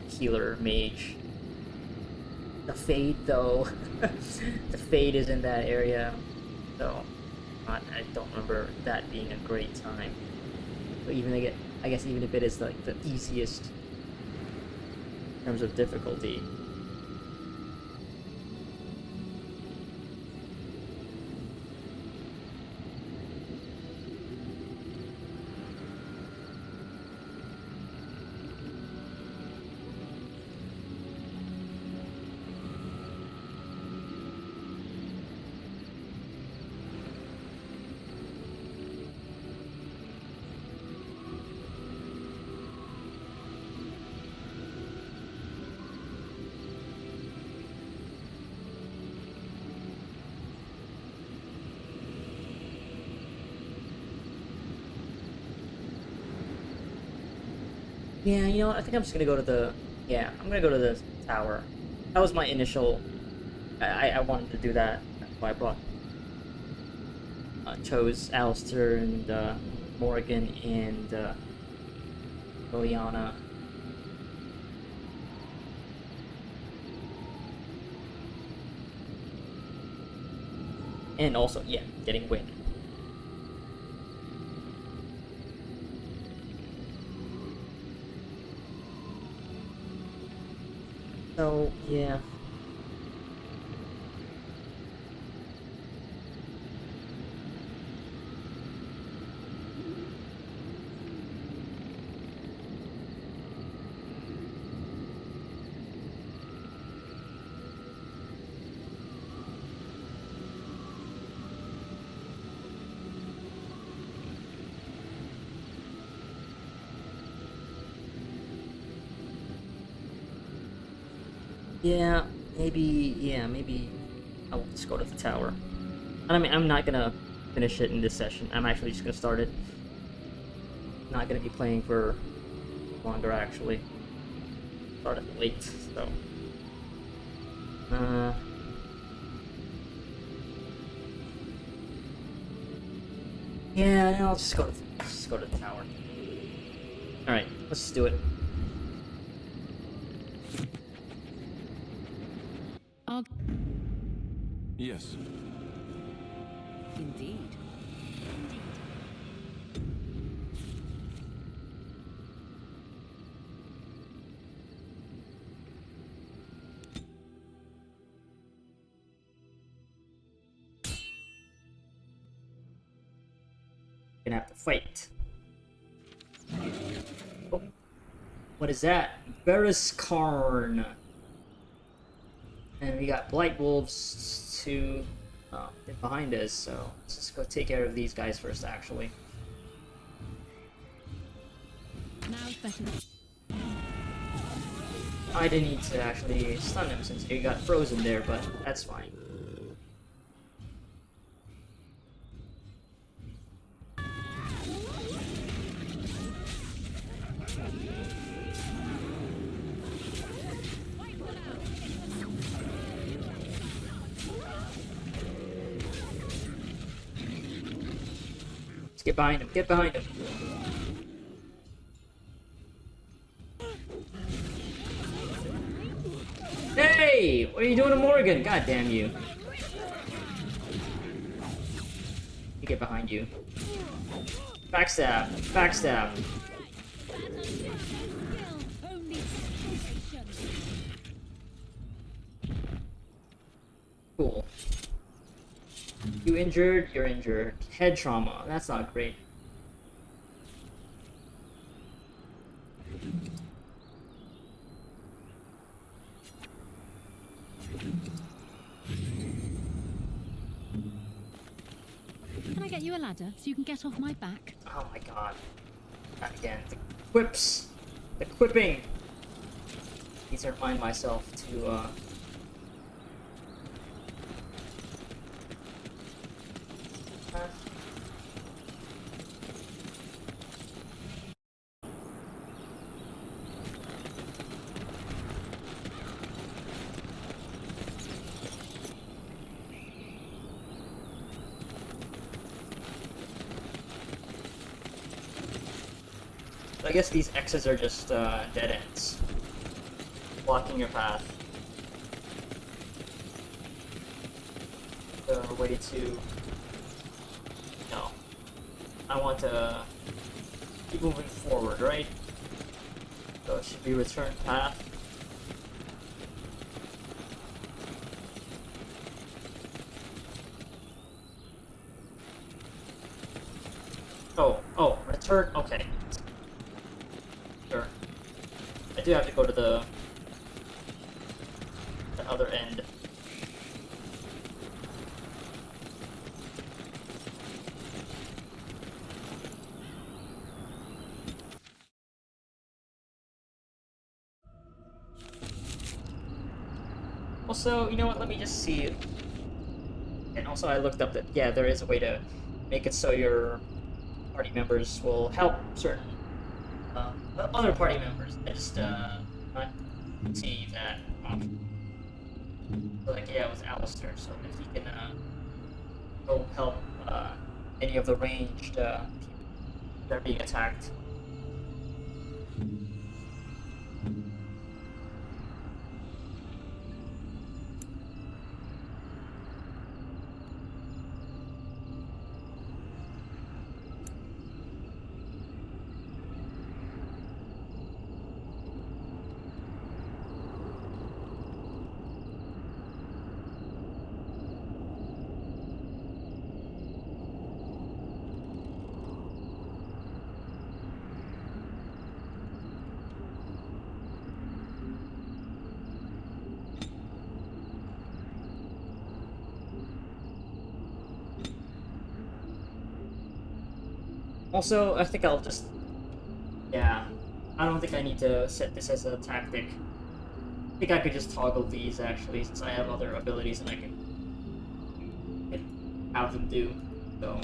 Speaker 1: healer, mage. The Fade, though, the Fade is in that area, so I don't remember that being a great time. But I guess even if it is like the easiest in terms of difficulty. Yeah, you know what? I think I'm just gonna go to the... Yeah, I'm gonna go to the tower. That was my initial... I wanted to do that. That's why I brought... chose Alistair and Morgan and Liliana. And also, yeah, getting Win. So, yeah. Yeah, maybe I'll just go to the tower. And I mean, I'm not gonna finish it in this session. I'm actually just gonna start it. Not gonna be playing for longer, actually. Started late, so... Yeah, no, I'll just go to the tower. Alright, let's just do it.
Speaker 5: Yes.
Speaker 10: Indeed.
Speaker 1: Gonna have to fight. Oh. What is that? Varys Karn. And we got Blight Wolves to behind us, so let's just go take care of these guys first, actually. I didn't need to actually stun him since he got frozen there, but that's fine. Get behind him, get behind him. Hey! What are you doing to Morgan? God damn you. You get behind you. Backstab, backstab. Cool. You injured? You're injured. Head trauma. That's not great.
Speaker 10: get you a ladder so you can get off my back?
Speaker 1: Oh my god. Not again. The quips! The quipping! Need to remind myself to, I guess these X's are just dead ends, blocking your path. The way to... No. I want to keep moving forward, right? So it should be return path. Oh, return, okay. Sure. I do have to go to the other end. Also, you know what, let me just see. And also I looked up that, yeah, there is a way to make it so your party members will help certain other party members. I just not see that option. So like, yeah, it was Alistair, so if he can go help any of the ranged people that are being attacked. Also, I think I'll just... Yeah, I don't think I need to set this as a tactic. I think I could just toggle these, actually, since I have other abilities and I can have them do, so...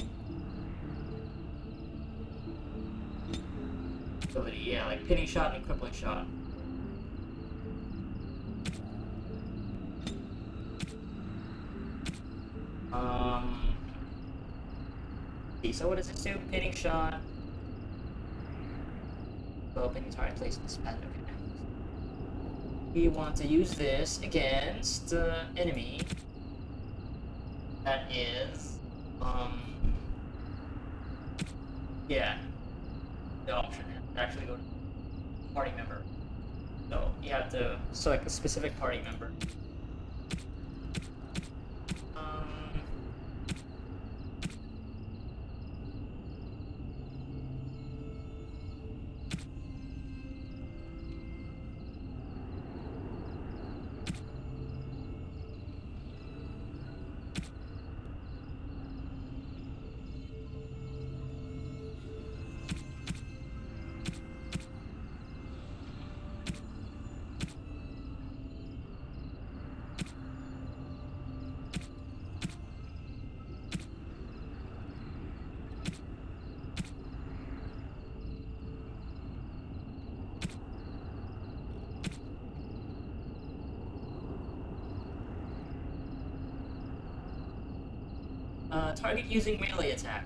Speaker 1: Ability, yeah, like pinning shot and crippling shot. So what does it do? Pinning shot. Pinning target placed in the spell. Okay. We want to use this against the enemy. That is, yeah. The option is to actually go to party member. So you have to select a specific party member. Target using melee attack.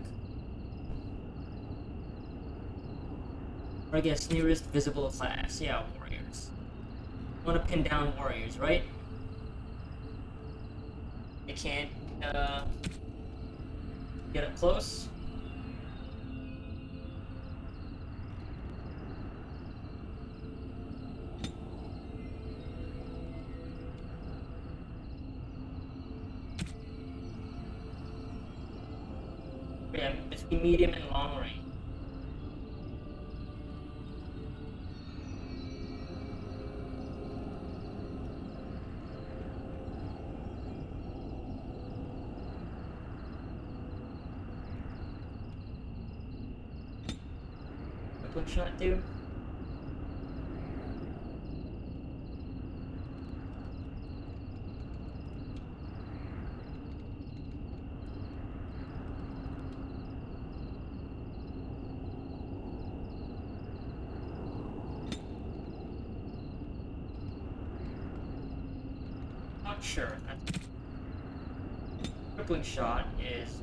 Speaker 1: Or I guess nearest visible class. Yeah, warriors. Want to pin down warriors, right? They can't get up close. Yeah, between medium and long range. crippling shot do? Not sure. Crippling shot is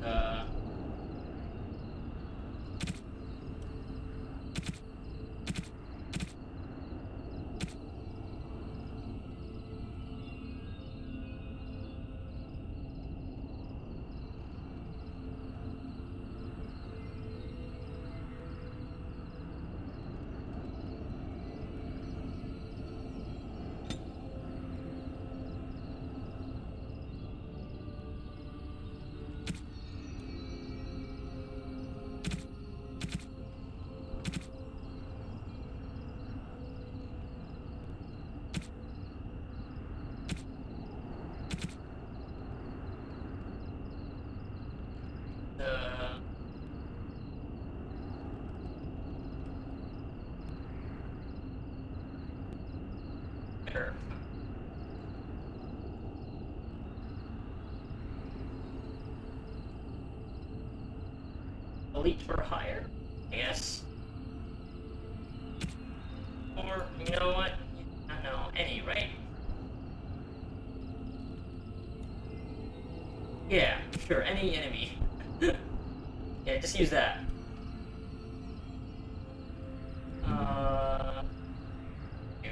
Speaker 1: better. Elite or higher, I guess. Or, you know what? I don't know, any, right? Yeah, sure, any enemy. Yeah, just use that. You.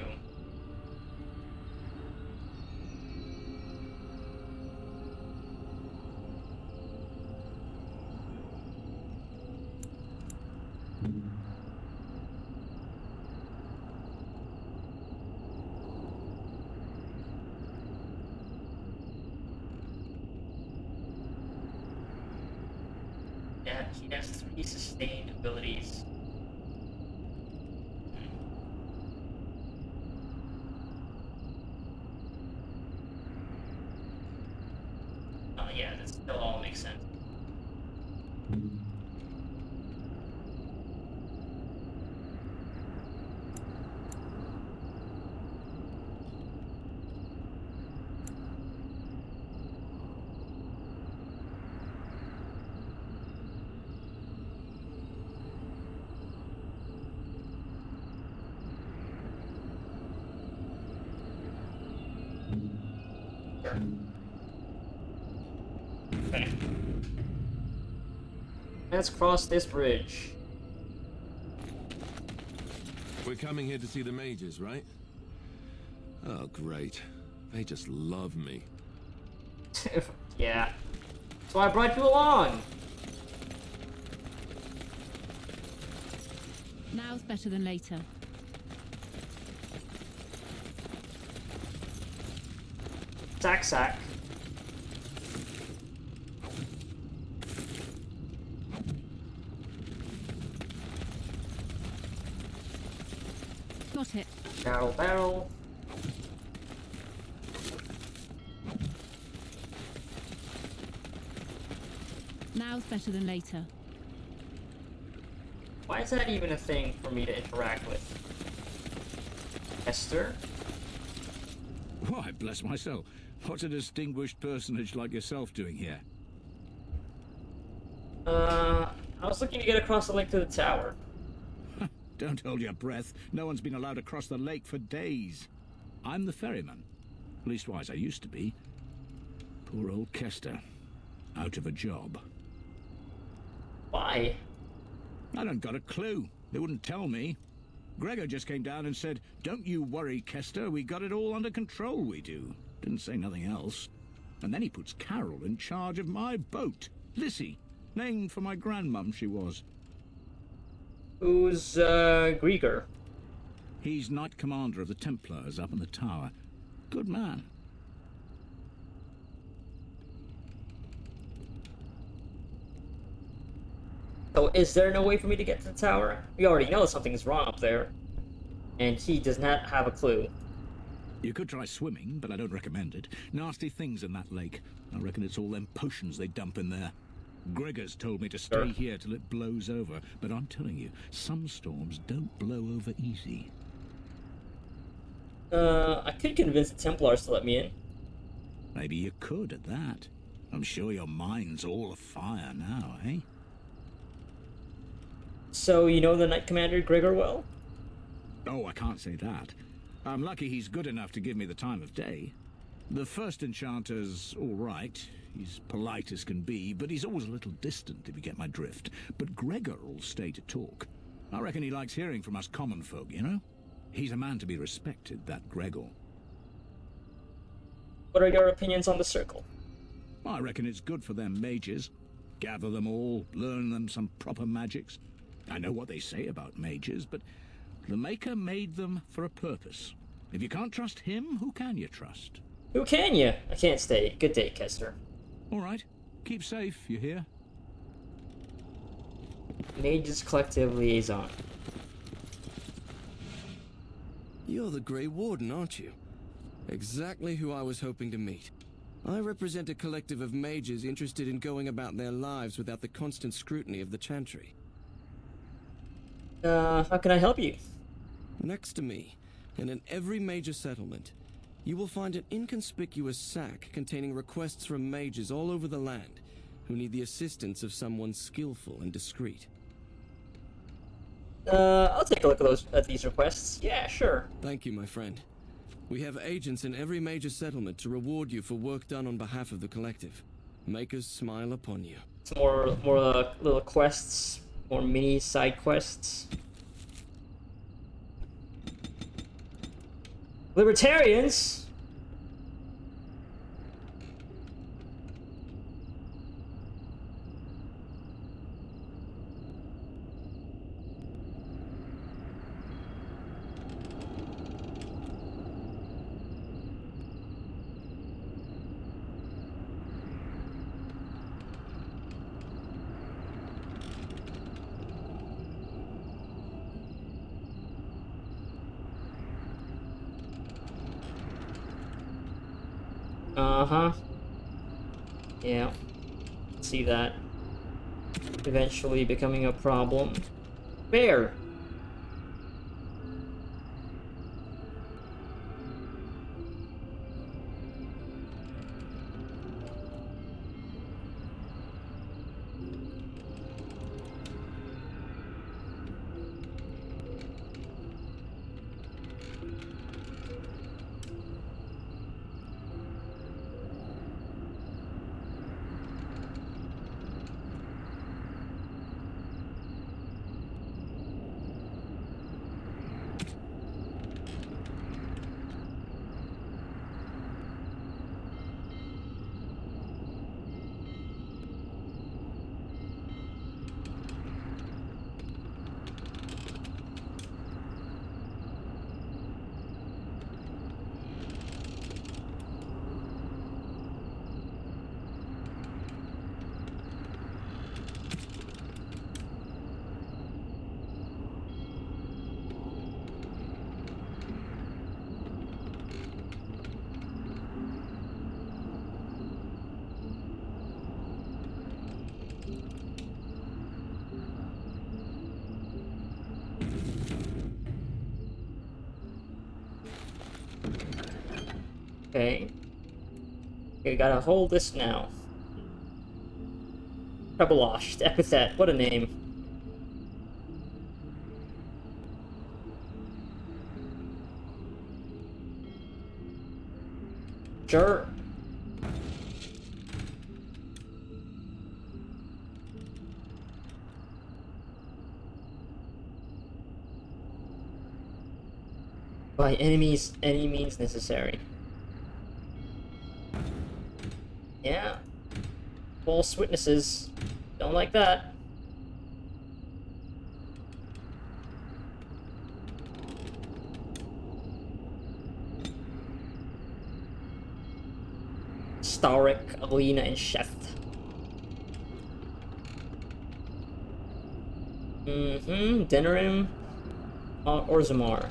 Speaker 1: Yeah, he has 3 sustained abilities. Oh yeah, that still all makes sense. Sure. Okay. Let's cross this bridge.
Speaker 5: We're coming here to see the mages, right? Oh, great. They just love me.
Speaker 1: Yeah. So I brought you along.
Speaker 10: Now's better than later.
Speaker 1: Sack sack.
Speaker 10: Got it.
Speaker 1: Barrel barrel.
Speaker 10: Now's better than later.
Speaker 1: Why is that even a thing for me to interact with? Esther?
Speaker 3: Why, bless my soul. What's a distinguished personage like yourself doing here?
Speaker 1: I was looking to get across the lake to the tower.
Speaker 3: Don't hold your breath. No one's been allowed across the lake for days. I'm the ferryman. Leastwise, I used to be. Poor old Kester. Out of a job.
Speaker 1: Why?
Speaker 3: I don't got a clue. They wouldn't tell me. Gregor just came down and said, "Don't you worry, Kester. We got it all under control, we do." Didn't say nothing else. And then he puts Carol in charge of my boat. Lissy. Named for my grandmum, she was.
Speaker 1: Who's, Grieger?
Speaker 3: He's Knight Commander of the Templars up in the tower. Good man.
Speaker 1: So is there no way for me to get to the tower? We already know something's wrong up there. And he does not have a clue.
Speaker 3: You could try swimming, but I don't recommend it. Nasty things in that lake. I reckon it's all them potions they dump in there. Gregor's told me to stay here till it blows over, but I'm telling you, some storms don't blow over easy.
Speaker 1: I could convince the Templars to let me in.
Speaker 3: Maybe you could at that. I'm sure your mind's all afire now, eh?
Speaker 1: So, you know the Knight Commander Gregor well?
Speaker 3: Oh, I can't say that. I'm lucky he's good enough to give me the time of day. The first enchanter's all right. He's polite as can be, but he's always a little distant, if you get my drift. But Gregor'll stay to talk. I reckon he likes hearing from us common folk, you know? He's a man to be respected, that Gregor.
Speaker 1: What are your opinions on the Circle?
Speaker 3: I reckon it's good for them mages. Gather them all, learn them some proper magics. I know what they say about mages, but the Maker made them for a purpose. If you can't trust him, who can you trust?
Speaker 1: Who can you? I can't stay. Good day, Kester.
Speaker 3: All right. Keep safe, you hear?
Speaker 1: Mages Collective Liaison.
Speaker 9: You're the Grey Warden, aren't you? Exactly who I was hoping to meet. I represent a collective of mages interested in going about their lives without the constant scrutiny of the Chantry.
Speaker 1: How can I help you?
Speaker 9: Next to me, and in every major settlement, you will find an inconspicuous sack containing requests from mages all over the land who need the assistance of someone skillful and discreet.
Speaker 1: I'll take a look at these requests. Yeah, sure.
Speaker 9: Thank you, my friend. We have agents in every major settlement to reward you for work done on behalf of the collective. Makers smile upon you.
Speaker 1: It's more little quests, more mini side quests. Libertarians? Uh-huh. Yeah. See that. Eventually becoming a problem. Bear! Okay. Okay, gotta hold this now. Trebolosh, epithet, what a name. Sure. By any means necessary. Yeah. False witnesses. Don't like that. Starrick, Alina, and Sheth. Denerim, Orzammar.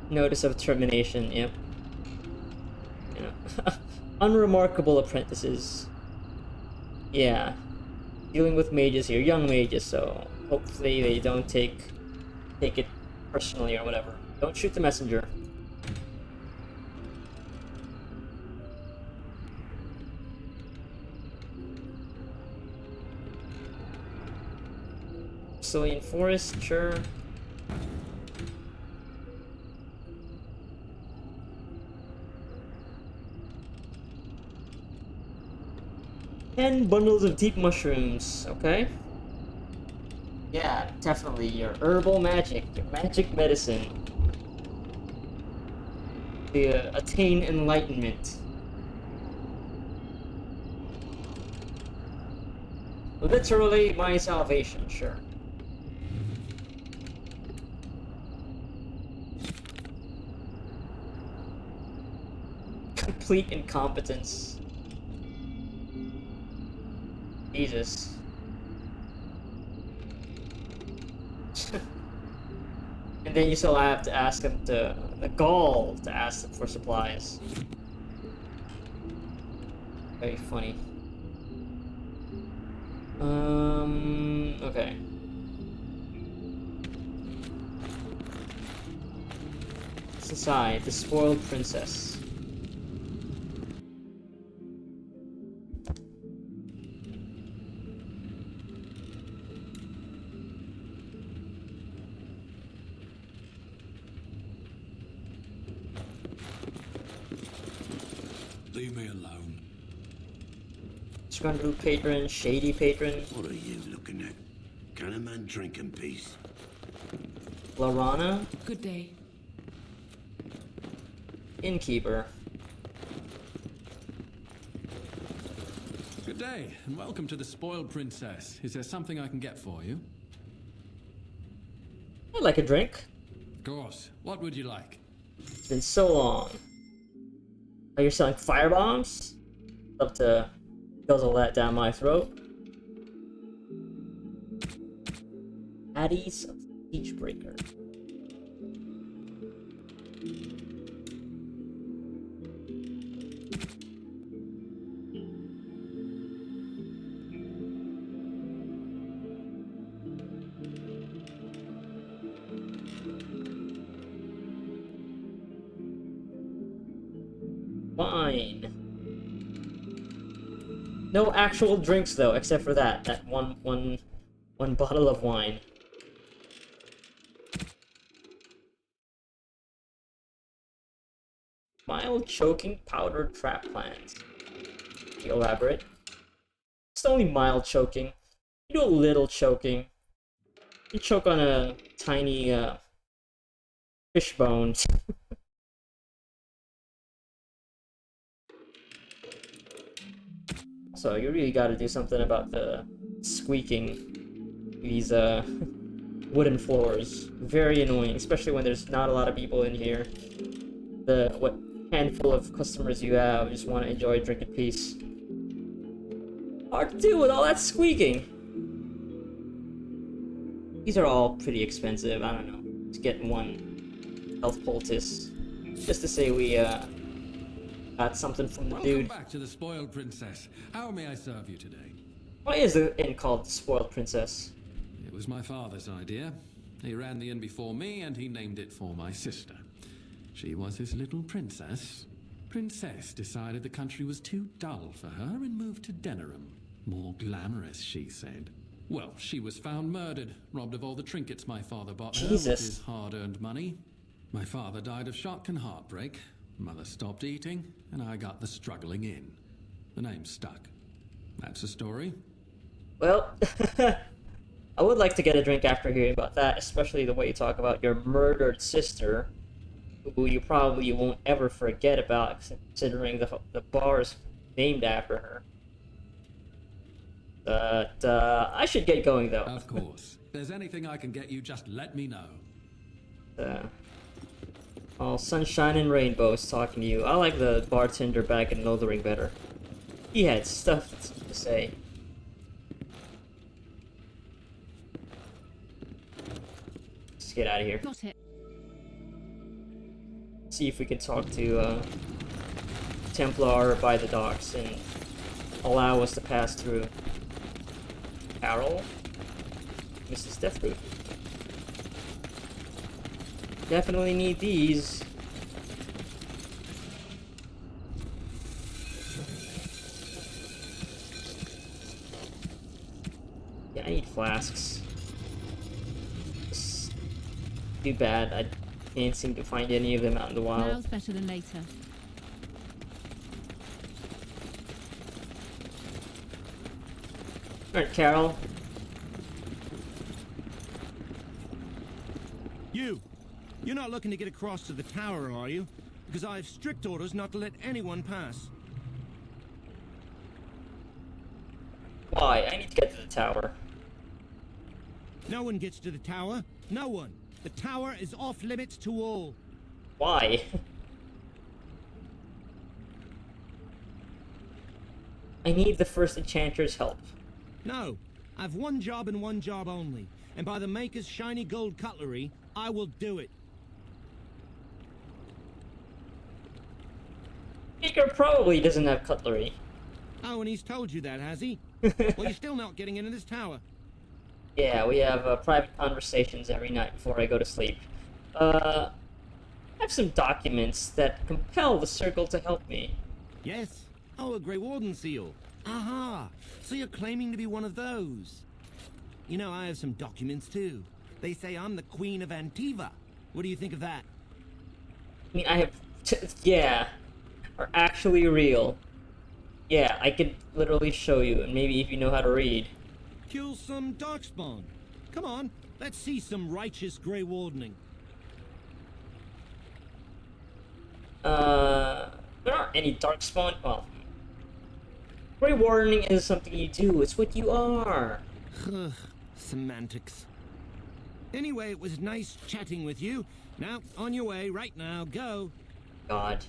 Speaker 1: Notice of termination, yep. Yeah. Unremarkable apprentices. Yeah. Dealing with mages here, young mages, so hopefully they don't take it personally or whatever. Don't shoot the messenger. Sicilian forest, sure. Ten bundles of deep mushrooms, okay? Yeah, definitely your herbal magic, your magic medicine. To attain enlightenment. Literally my salvation, sure. Complete incompetence. Jesus. And then you still have to ask him the gall to ask them for supplies. Very funny. Okay. What's inside? The spoiled princess.
Speaker 7: Leave me alone.
Speaker 1: Scrundle patron, shady patron.
Speaker 4: What are you looking at? Can a man drink in peace?
Speaker 1: Lorana,
Speaker 10: Good day.
Speaker 1: innkeeper.
Speaker 11: Good day, and welcome to the Spoiled Princess. Is there something I can get for you?
Speaker 1: I'd like a drink.
Speaker 11: Of course. What would you like?
Speaker 1: It's been so long. Oh, you're selling firebombs? Love to guzzle that down my throat. Addies of Siege-Breaker. Wine. No actual drinks though, except for that one bottle of wine. Mild choking powdered trap plans. Can you elaborate? It's only mild choking. You do a little choking. You choke on a tiny fish bone. So you really got to do something about the squeaking. These wooden floors, very annoying, especially when there's not a lot of people in here. What handful of customers you have just want to enjoy a drink in peace. Hard to do with all that squeaking. These are all pretty expensive. I don't know. Let's get one health poultice just to say we got something from the dude.
Speaker 11: Welcome back to the Spoiled Princess. How may I serve you today?
Speaker 1: Why is the inn called the Spoiled Princess?
Speaker 11: It was my father's idea. He ran the inn before me, and he named it for my sister. She was his little princess. Princess decided the country was too dull for her and moved to Denerim. More glamorous, she said. Well, she was found murdered, robbed of all the trinkets my father bought her with his hard-earned money. My father died of shock and heartbreak. Mother stopped eating, and I got the struggling in. The name stuck. That's the story.
Speaker 1: Well, I would like to get a drink after hearing about that, especially the way you talk about your murdered sister, who you probably won't ever forget about, considering the bar is named after her. But I should get going, though.
Speaker 11: Of course. If there's anything I can get you, just let me know.
Speaker 1: All sunshine and rainbows talking to you. I like the bartender back in Lothering better. He had stuff to say. Let's get out of here.
Speaker 10: Got it.
Speaker 1: See if we can talk to Templar by the docks and allow us to pass through. Carol, Mrs. Deathroot. Definitely need these. Yeah, I need flasks. It's too bad I can't seem to find any of them out in the wild.
Speaker 10: Now's better than later.
Speaker 1: Alright, Carol.
Speaker 12: You're not looking to get across to the tower, are you? Because I have strict orders not to let anyone pass.
Speaker 1: Why? I need to get to the tower.
Speaker 12: No one gets to the tower. No one. The tower is off limits to all.
Speaker 1: Why? I need the first enchanter's help.
Speaker 12: No. I've one job and one job only. And by the Maker's shiny gold cutlery, I will do it.
Speaker 1: Maker probably doesn't have cutlery.
Speaker 12: Oh, and he's told you that, has he? Well, you're still not getting into this tower.
Speaker 1: Yeah, we have private conversations every night before I go to sleep. I have some documents that compel the Circle to help me.
Speaker 12: Yes? Oh, a Grey Warden seal. Aha! So you're claiming to be one of those. You know, I have some documents too. They say I'm the Queen of Antiva. What do you think of that?
Speaker 1: I mean, I have... yeah. Are actually real. Yeah, I could literally show you, and maybe if you know how to read.
Speaker 12: Kill some Darkspawn. Come on, let's see some righteous Grey Wardening.
Speaker 1: There aren't any Darkspawn. Well, Grey Wardening is something you do. It's what you are.
Speaker 12: Semantics. Anyway, it was nice chatting with you. Now, on your way, right now, go.
Speaker 1: God.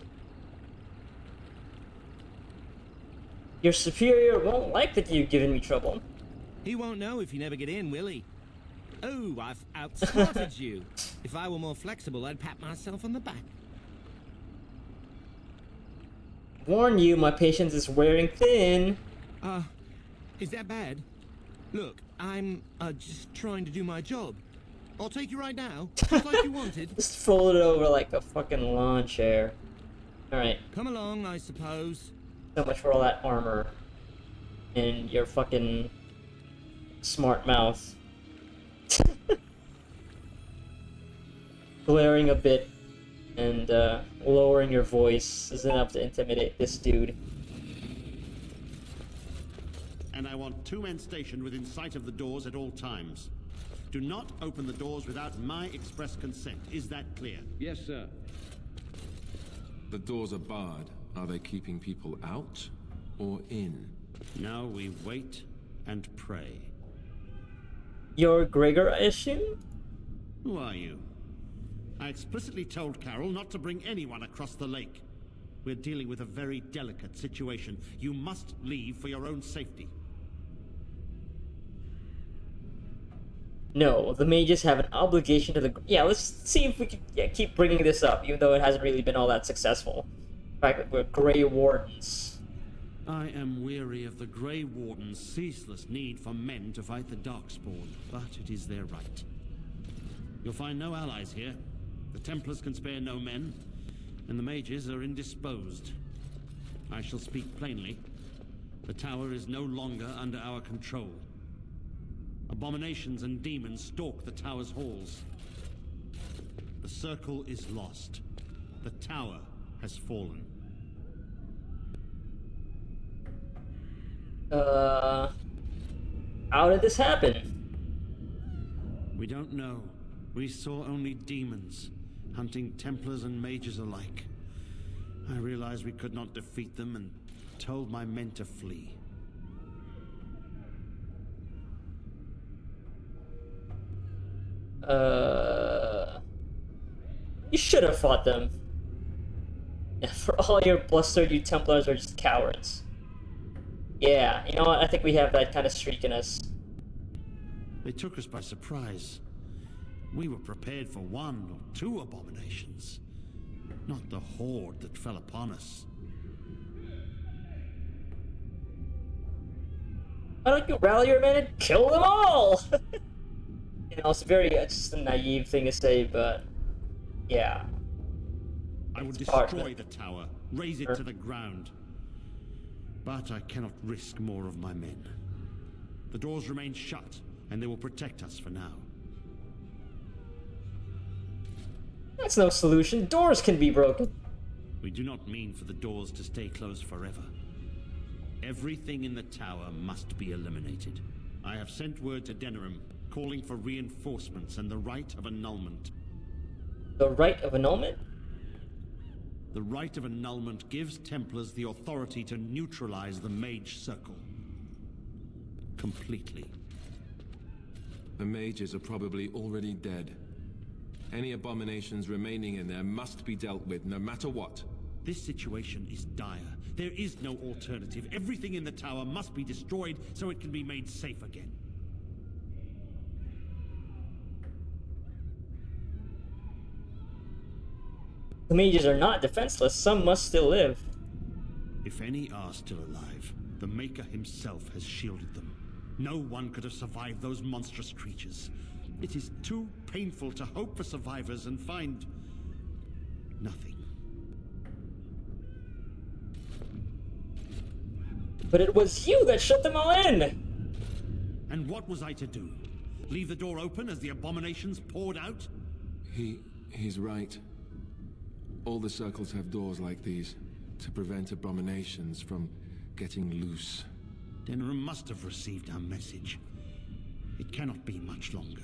Speaker 1: Your superior won't like that you've given me trouble.
Speaker 12: He won't know if you never get in, will he? Oh, I've outsmarted you. If I were more flexible, I'd pat myself on the back.
Speaker 1: Warn you, my patience is wearing thin.
Speaker 12: Is that bad? Look, I'm just trying to do my job. I'll take you right now, just like you wanted.
Speaker 1: Just fold it over like a fucking lawn chair. Alright.
Speaker 12: Come along, I suppose.
Speaker 1: So much for all that armor. And your fucking smart mouth. Glaring a bit and lowering your voice is enough to intimidate this dude.
Speaker 13: And I want 2 men stationed within sight of the doors at all times. Do not open the doors without my express consent. Is that clear?
Speaker 11: Yes, sir.
Speaker 5: The doors are barred. Are they keeping people out or in?
Speaker 13: Now we wait and pray.
Speaker 1: You're Gregor, I assume?
Speaker 13: Who are you? I explicitly told Carol not to bring anyone across the lake. We're dealing with a very delicate situation. You must leave for your own safety.
Speaker 1: No, the mages have an obligation to the... Yeah, let's see if we can keep bringing this up, even though it hasn't really been all that successful. In fact, we're Grey Wardens.
Speaker 13: I am weary of the Grey Warden's ceaseless need for men to fight the Darkspawn, but it is their right. You'll find no allies here. The Templars can spare no men, and the mages are indisposed. I shall speak plainly. The tower is no longer under our control. Abominations and demons stalk the tower's halls. The circle is lost. The tower has fallen.
Speaker 1: How did this happen?
Speaker 13: We don't know. We saw only demons, hunting Templars and mages alike. I realized we could not defeat them and told my men to flee.
Speaker 1: You should have fought them. Yeah, for all your bluster, you Templars are just cowards. Yeah, you know what? I think we have that kind of streak in us.
Speaker 13: They took us by surprise. We were prepared for 1 or 2 abominations, not the horde that fell upon us.
Speaker 1: Why don't you rally your men and kill them all? You know, it's very, it's just a naive thing to say, but yeah.
Speaker 13: I would
Speaker 1: It's part of
Speaker 13: destroy
Speaker 1: it.
Speaker 13: the tower, raze it to the ground. But I cannot risk more of my men. The doors remain shut, and they will protect us for now.
Speaker 1: That's no solution. Doors can be broken.
Speaker 13: We do not mean for the doors to stay closed forever. Everything in the tower must be eliminated. I have sent word to Denerim, calling for reinforcements and the right of annulment.
Speaker 1: The right of annulment?
Speaker 13: The right of annulment gives Templars the authority to neutralize the Mage Circle. Completely.
Speaker 5: The mages are probably already dead. Any abominations remaining in there must be dealt with, no matter what.
Speaker 13: This situation is dire. There is no alternative. Everything in the tower must be destroyed so it can be made safe again.
Speaker 1: The mages are not defenseless. Some must still live.
Speaker 13: If any are still alive, the Maker himself has shielded them. No one could have survived those monstrous creatures. It is too painful to hope for survivors and find nothing.
Speaker 1: But it was you that shut them all in!
Speaker 13: And what was I to do? Leave the door open as the abominations poured out?
Speaker 5: He's right. All the circles have doors like these, to prevent abominations from getting loose.
Speaker 13: Denerim must have received our message. It cannot be much longer.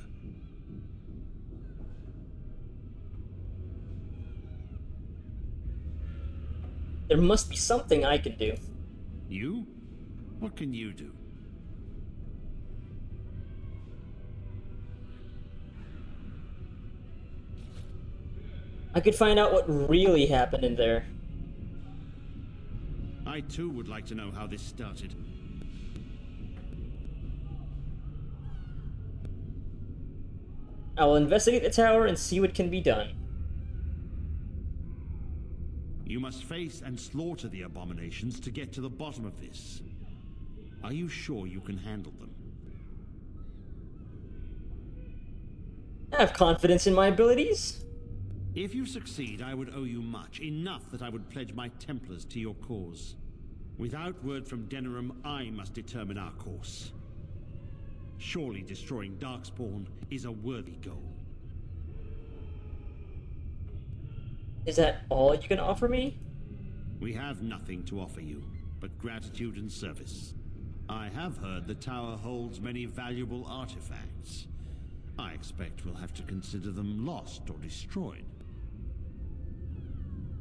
Speaker 1: There must be something I can do.
Speaker 13: You? What can you do?
Speaker 1: I could find out what really happened in there.
Speaker 13: I too would like to know how this started.
Speaker 1: I will investigate the tower and see what can be done.
Speaker 13: You must face and slaughter the abominations to get to the bottom of this. Are you sure you can handle them?
Speaker 1: I have confidence in my abilities.
Speaker 13: If you succeed, I would owe you much, enough that I would pledge my Templars to your cause. Without word from Denerim, I must determine our course. Surely destroying Darkspawn is a worthy goal.
Speaker 1: Is that all you can offer me?
Speaker 13: We have nothing to offer you, but gratitude and service. I have heard the tower holds many valuable artifacts. I expect we'll have to consider them lost or destroyed.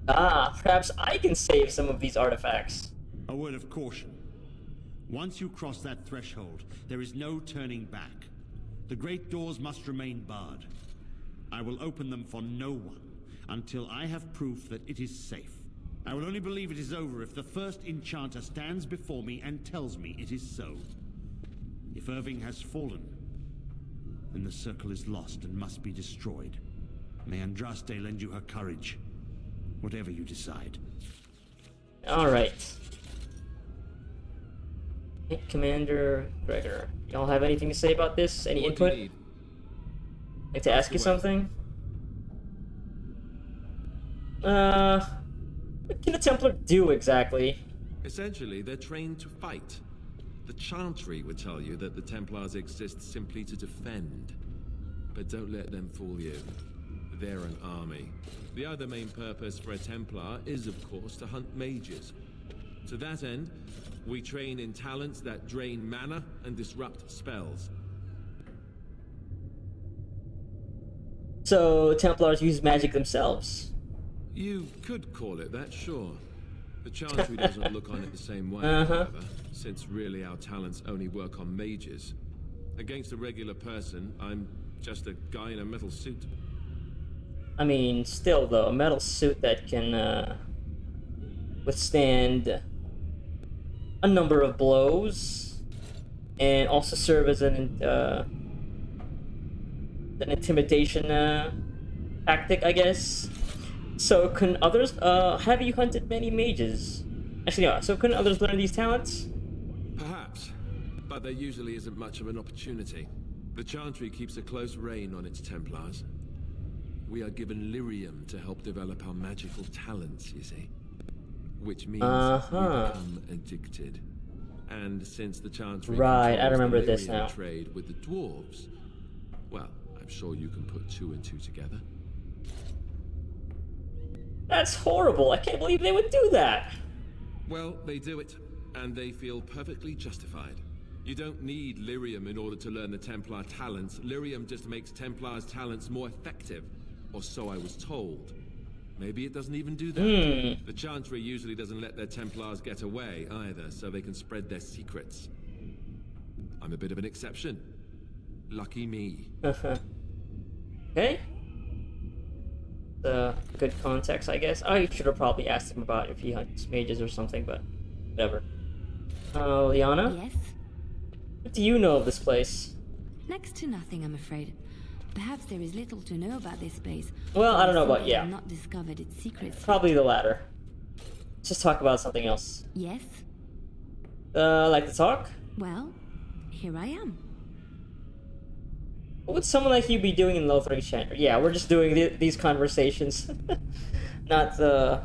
Speaker 1: Ah, perhaps I can save some of these artifacts.
Speaker 13: A word of caution. Once you cross that threshold, there is no turning back. The great doors must remain barred. I will open them for no one until I have proof that it is safe. I will only believe it is over if the first enchanter stands before me and tells me it is so. If Irving has fallen, then the circle is lost and must be destroyed. May Andraste lend you her courage, whatever you decide.
Speaker 1: Alright. Commander Gregor, y'all have anything to say about this? Any
Speaker 5: What do you
Speaker 1: input?
Speaker 5: need?
Speaker 1: Like to ask you
Speaker 5: away.
Speaker 1: something? What can a Templar do exactly?
Speaker 5: Essentially, they're trained to fight. The Chantry would tell you that the Templars exist simply to defend. But don't let them fool you. They're an army. The other main purpose for a Templar is, of course, to hunt mages. To that end, we train in talents that drain mana and disrupt spells.
Speaker 1: So, Templars use magic themselves.
Speaker 5: You could call it that, sure. The Chantry doesn't look on it the same way,
Speaker 1: Uh-huh.
Speaker 5: however, since really our talents only work on mages. Against a regular person, I'm just a guy in a metal suit.
Speaker 1: I mean, still though, a metal suit that can withstand a number of blows and also serve as an intimidation tactic, I guess. So can others, have you hunted many mages? Actually, no, so couldn't others learn these talents?
Speaker 5: Perhaps. But there usually isn't much of an opportunity. The Chantry keeps a close rein on its Templars. We are given lyrium to help develop our magical talents, you see. Which means we become addicted. And since the Chantry
Speaker 1: Right, I
Speaker 5: controls
Speaker 1: remember
Speaker 5: the
Speaker 1: this
Speaker 5: lyrium
Speaker 1: now.
Speaker 5: trade with the dwarves, well, I'm sure you can put two and two together.
Speaker 1: That's horrible. I can't believe they would do that.
Speaker 5: Well, they do it, and they feel perfectly justified. You don't need lyrium in order to learn the Templar talents. Lyrium just makes Templars' talents more effective, or so I was told. Maybe it doesn't even do that. The Chantry usually doesn't let their Templars get away either, so they can spread their secrets. I'm a bit of an exception. Lucky me.
Speaker 1: Okay. Good context, I guess. I should have probably asked him about if he hunts mages or something, but whatever. Liana?
Speaker 6: Yes?
Speaker 1: What do you know of this place?
Speaker 6: Next to nothing, I'm afraid. Perhaps there is little to know about this place.
Speaker 1: Well, I don't know about,
Speaker 6: Simply
Speaker 1: yeah.
Speaker 6: have not discovered its secrets.
Speaker 1: Probably the latter. Let's just talk about something else.
Speaker 6: Yes?
Speaker 1: Like to talk?
Speaker 6: Well, here I am.
Speaker 1: What would someone like you be doing in Lothric Chandra? Yeah, we're just doing these conversations. Not the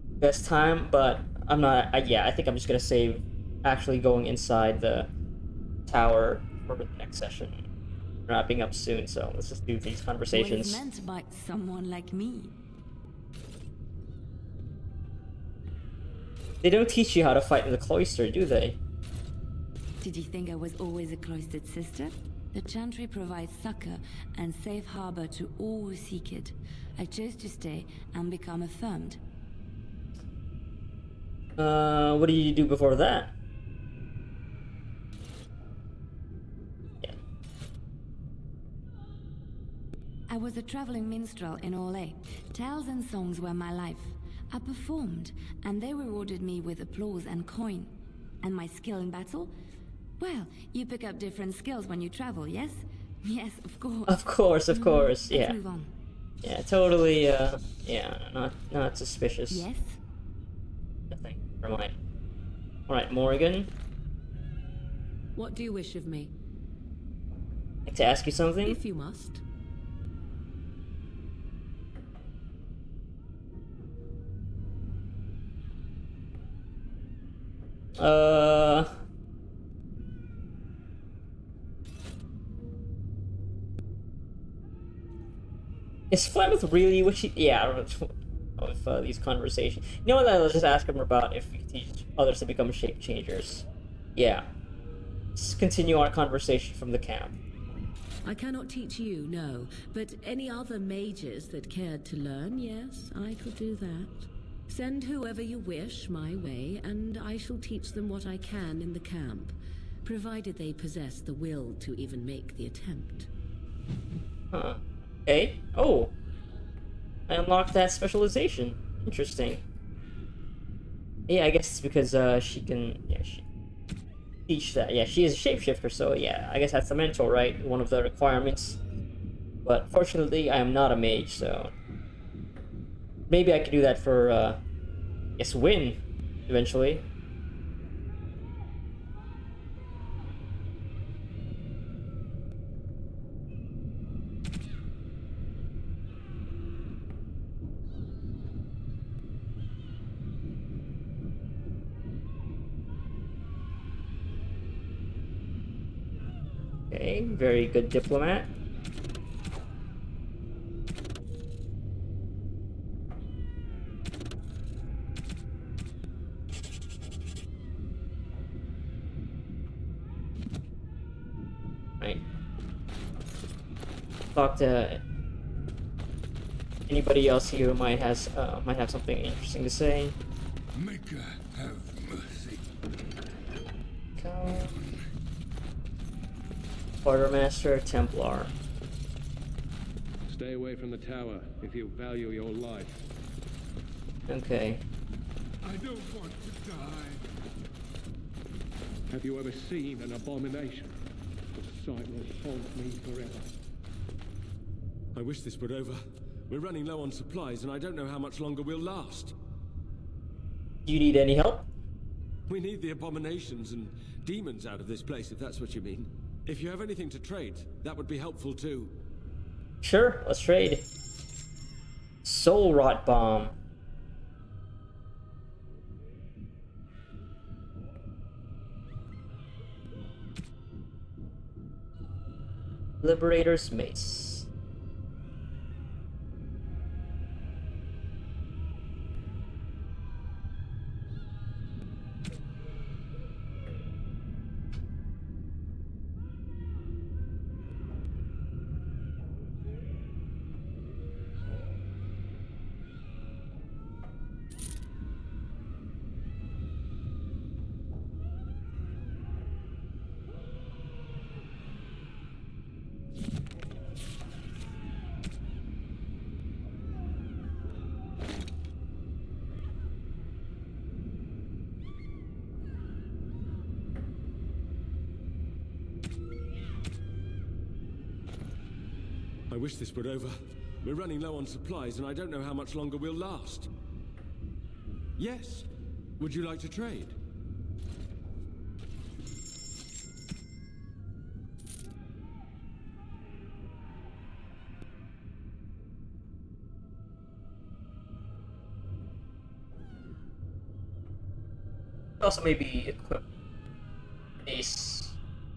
Speaker 1: best time, but I'm not. Yeah, I think I'm just gonna save actually going inside the tower for the next session. Wrapping up soon, so let's just do these conversations.
Speaker 6: What is meant by someone like me?
Speaker 1: They don't teach you how to fight in the cloister, do they?
Speaker 6: Did you think I was always a cloistered sister? The Chantry provides succor and safe harbor to all who seek it. I chose to stay and become affirmed.
Speaker 1: What did you do before that? Yeah.
Speaker 6: I was a traveling minstrel in Orlais. Tales and songs were my life. I performed, and they rewarded me with applause and coin. And my skill in battle? Well, you pick up different skills when you travel, yes? Yes, of course.
Speaker 1: Of course, of course, yeah.
Speaker 6: Let's move on.
Speaker 1: Yeah, totally, yeah, not suspicious.
Speaker 6: Yes?
Speaker 1: Nothing. Never mind. Alright, Morrigan,
Speaker 10: What do you wish of me?
Speaker 1: I'd like to ask you something.
Speaker 10: If you must.
Speaker 1: Is Flemeth really what she... Yeah, I don't know if these conversations... You know what, let's just ask him about if we teach others to become shape changers. Yeah. Let's continue our conversation from the camp.
Speaker 10: I cannot teach you, no. But any other mages that cared to learn, yes, I could do that. Send whoever you wish my way, and I shall teach them what I can in the camp, provided they possess the will to even make the attempt.
Speaker 1: Huh. Okay. Oh. I unlocked that specialization. Interesting. Yeah, I guess it's because she can... Yeah, she teach that. Yeah, she is a shapeshifter, so yeah, I guess that's the mentor, right? One of the requirements. But fortunately, I am not a mage, so... Maybe I could do that for, yes, Wynne, eventually. Okay, very good diplomat. Right. Talk to anybody else here who might have something interesting to say.
Speaker 4: Maker, have mercy.
Speaker 1: Quartermaster, Templar.
Speaker 14: Stay away from the tower if you value your life.
Speaker 1: Okay.
Speaker 14: I don't want to die. Have you ever seen an abomination? The sight will haunt me forever.
Speaker 15: I wish this were over. We're running low on supplies, and I don't know how much longer we'll last.
Speaker 1: Do you need any help?
Speaker 15: We need the abominations and demons out of this place, if that's what you mean. If you have anything to trade, that would be helpful too.
Speaker 1: Sure, let's trade. Soul Rot Bomb. Liberator's Mace.
Speaker 15: I wish this were over. We're running low on supplies, and I don't know how much longer we'll last. Yes. Would you like to trade?
Speaker 1: Also maybe equip Ace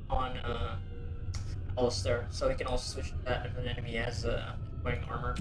Speaker 1: on Alistair, so he can also switch to that if an enemy has wearing armor.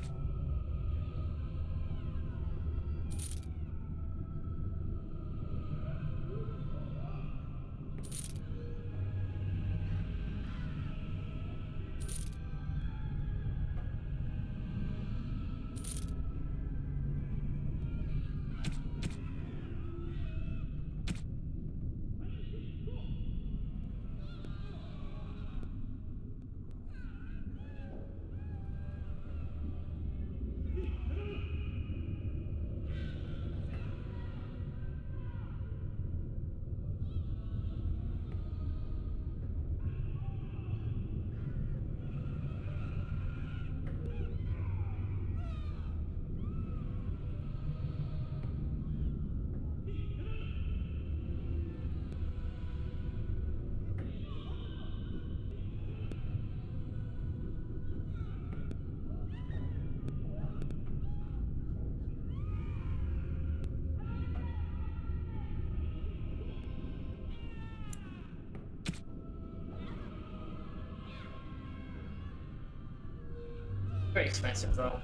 Speaker 1: Very expensive though.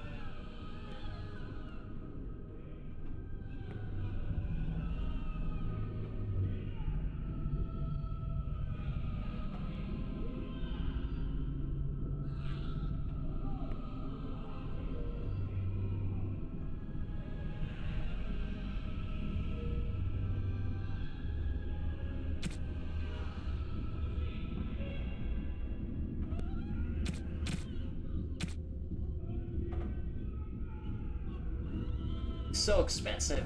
Speaker 1: So expensive.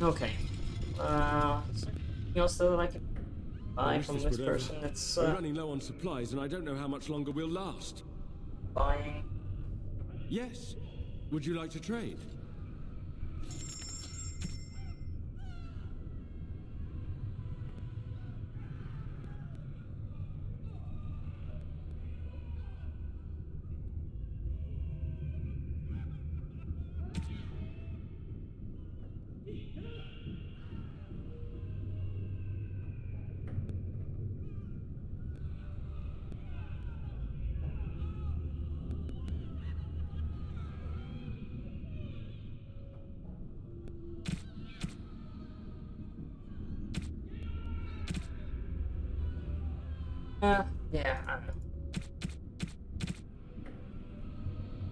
Speaker 1: Okay. Anything else that I can buy from this person? It's
Speaker 15: We're running low on supplies, and I don't know how much longer we'll last.
Speaker 1: buying.
Speaker 15: Yes. Would you like to trade?
Speaker 1: Yeah, I don't know.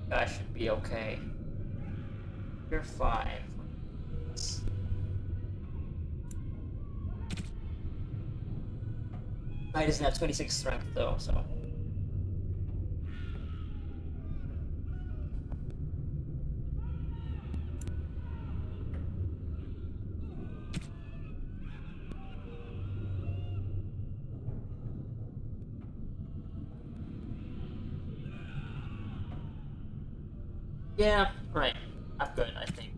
Speaker 1: That should be okay. You're fine. I doesn't have 26 strength though, so. Yeah, right. I'm good, I think.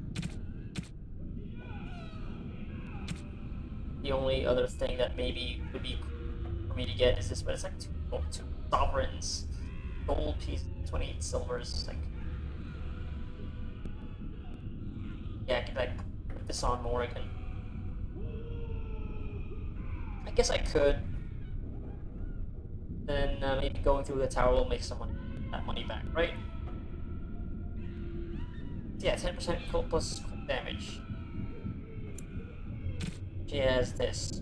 Speaker 1: The only other thing that maybe would be for me to get is this, but it's like two sovereigns, gold piece, 28 silvers. Like, yeah, I could like put this on Morrigan. I guess I could. Then maybe going through the tower will make someone that money back, right? Yeah, 10% cold plus cold damage. She has this.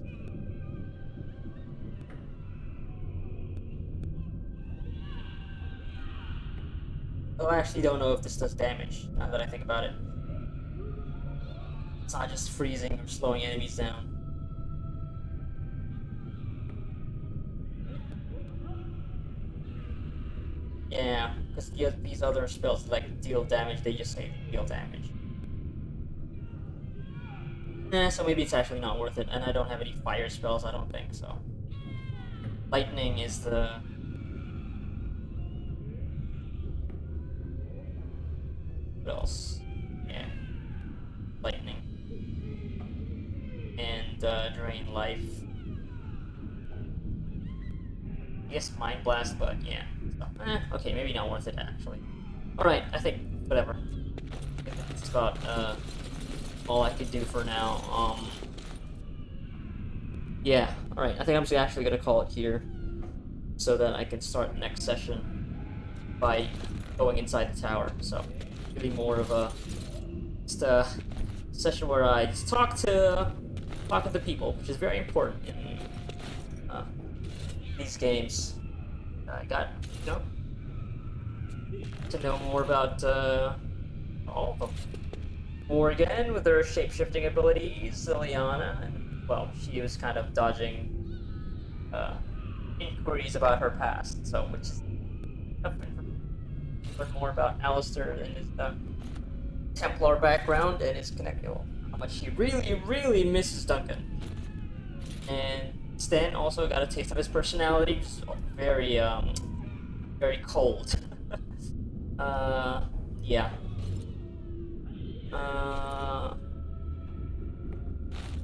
Speaker 1: Oh, I actually don't know if this does damage, now that I think about it. It's not just freezing or slowing enemies down. Yeah, because these other spells like deal damage, they just say deal damage. So maybe it's actually not worth it, and I don't have any fire spells, I don't think, so. Lightning is the... What else? Yeah. Lightning. And drain life. I guess Mind Blast, but yeah. So, okay, maybe not worth it actually. Alright, I think, whatever. That's about all I could do for now. Yeah, alright, I think I'm just actually gonna call it here so that I can start the next session by going inside the tower. So, really more of a just a session where I just talk to the people, which is very important in these games. I got, you know, to know more about all of them. Morrigan with her shape-shifting abilities, Leliana, and, well, she was kind of dodging inquiries about her past, so, which is learn more about Alistair and his Templar background and his connection, how much he really misses Duncan. And Stan also got a taste of his personality, which is very, very cold. Yeah.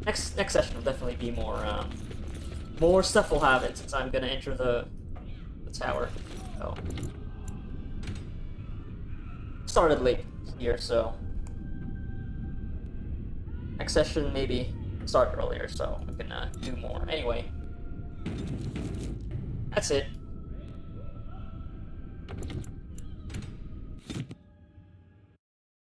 Speaker 1: Next session will definitely be more stuff will happen since I'm gonna enter the tower. So started late here, so next session maybe start earlier so we can do more. Anyway, that's it.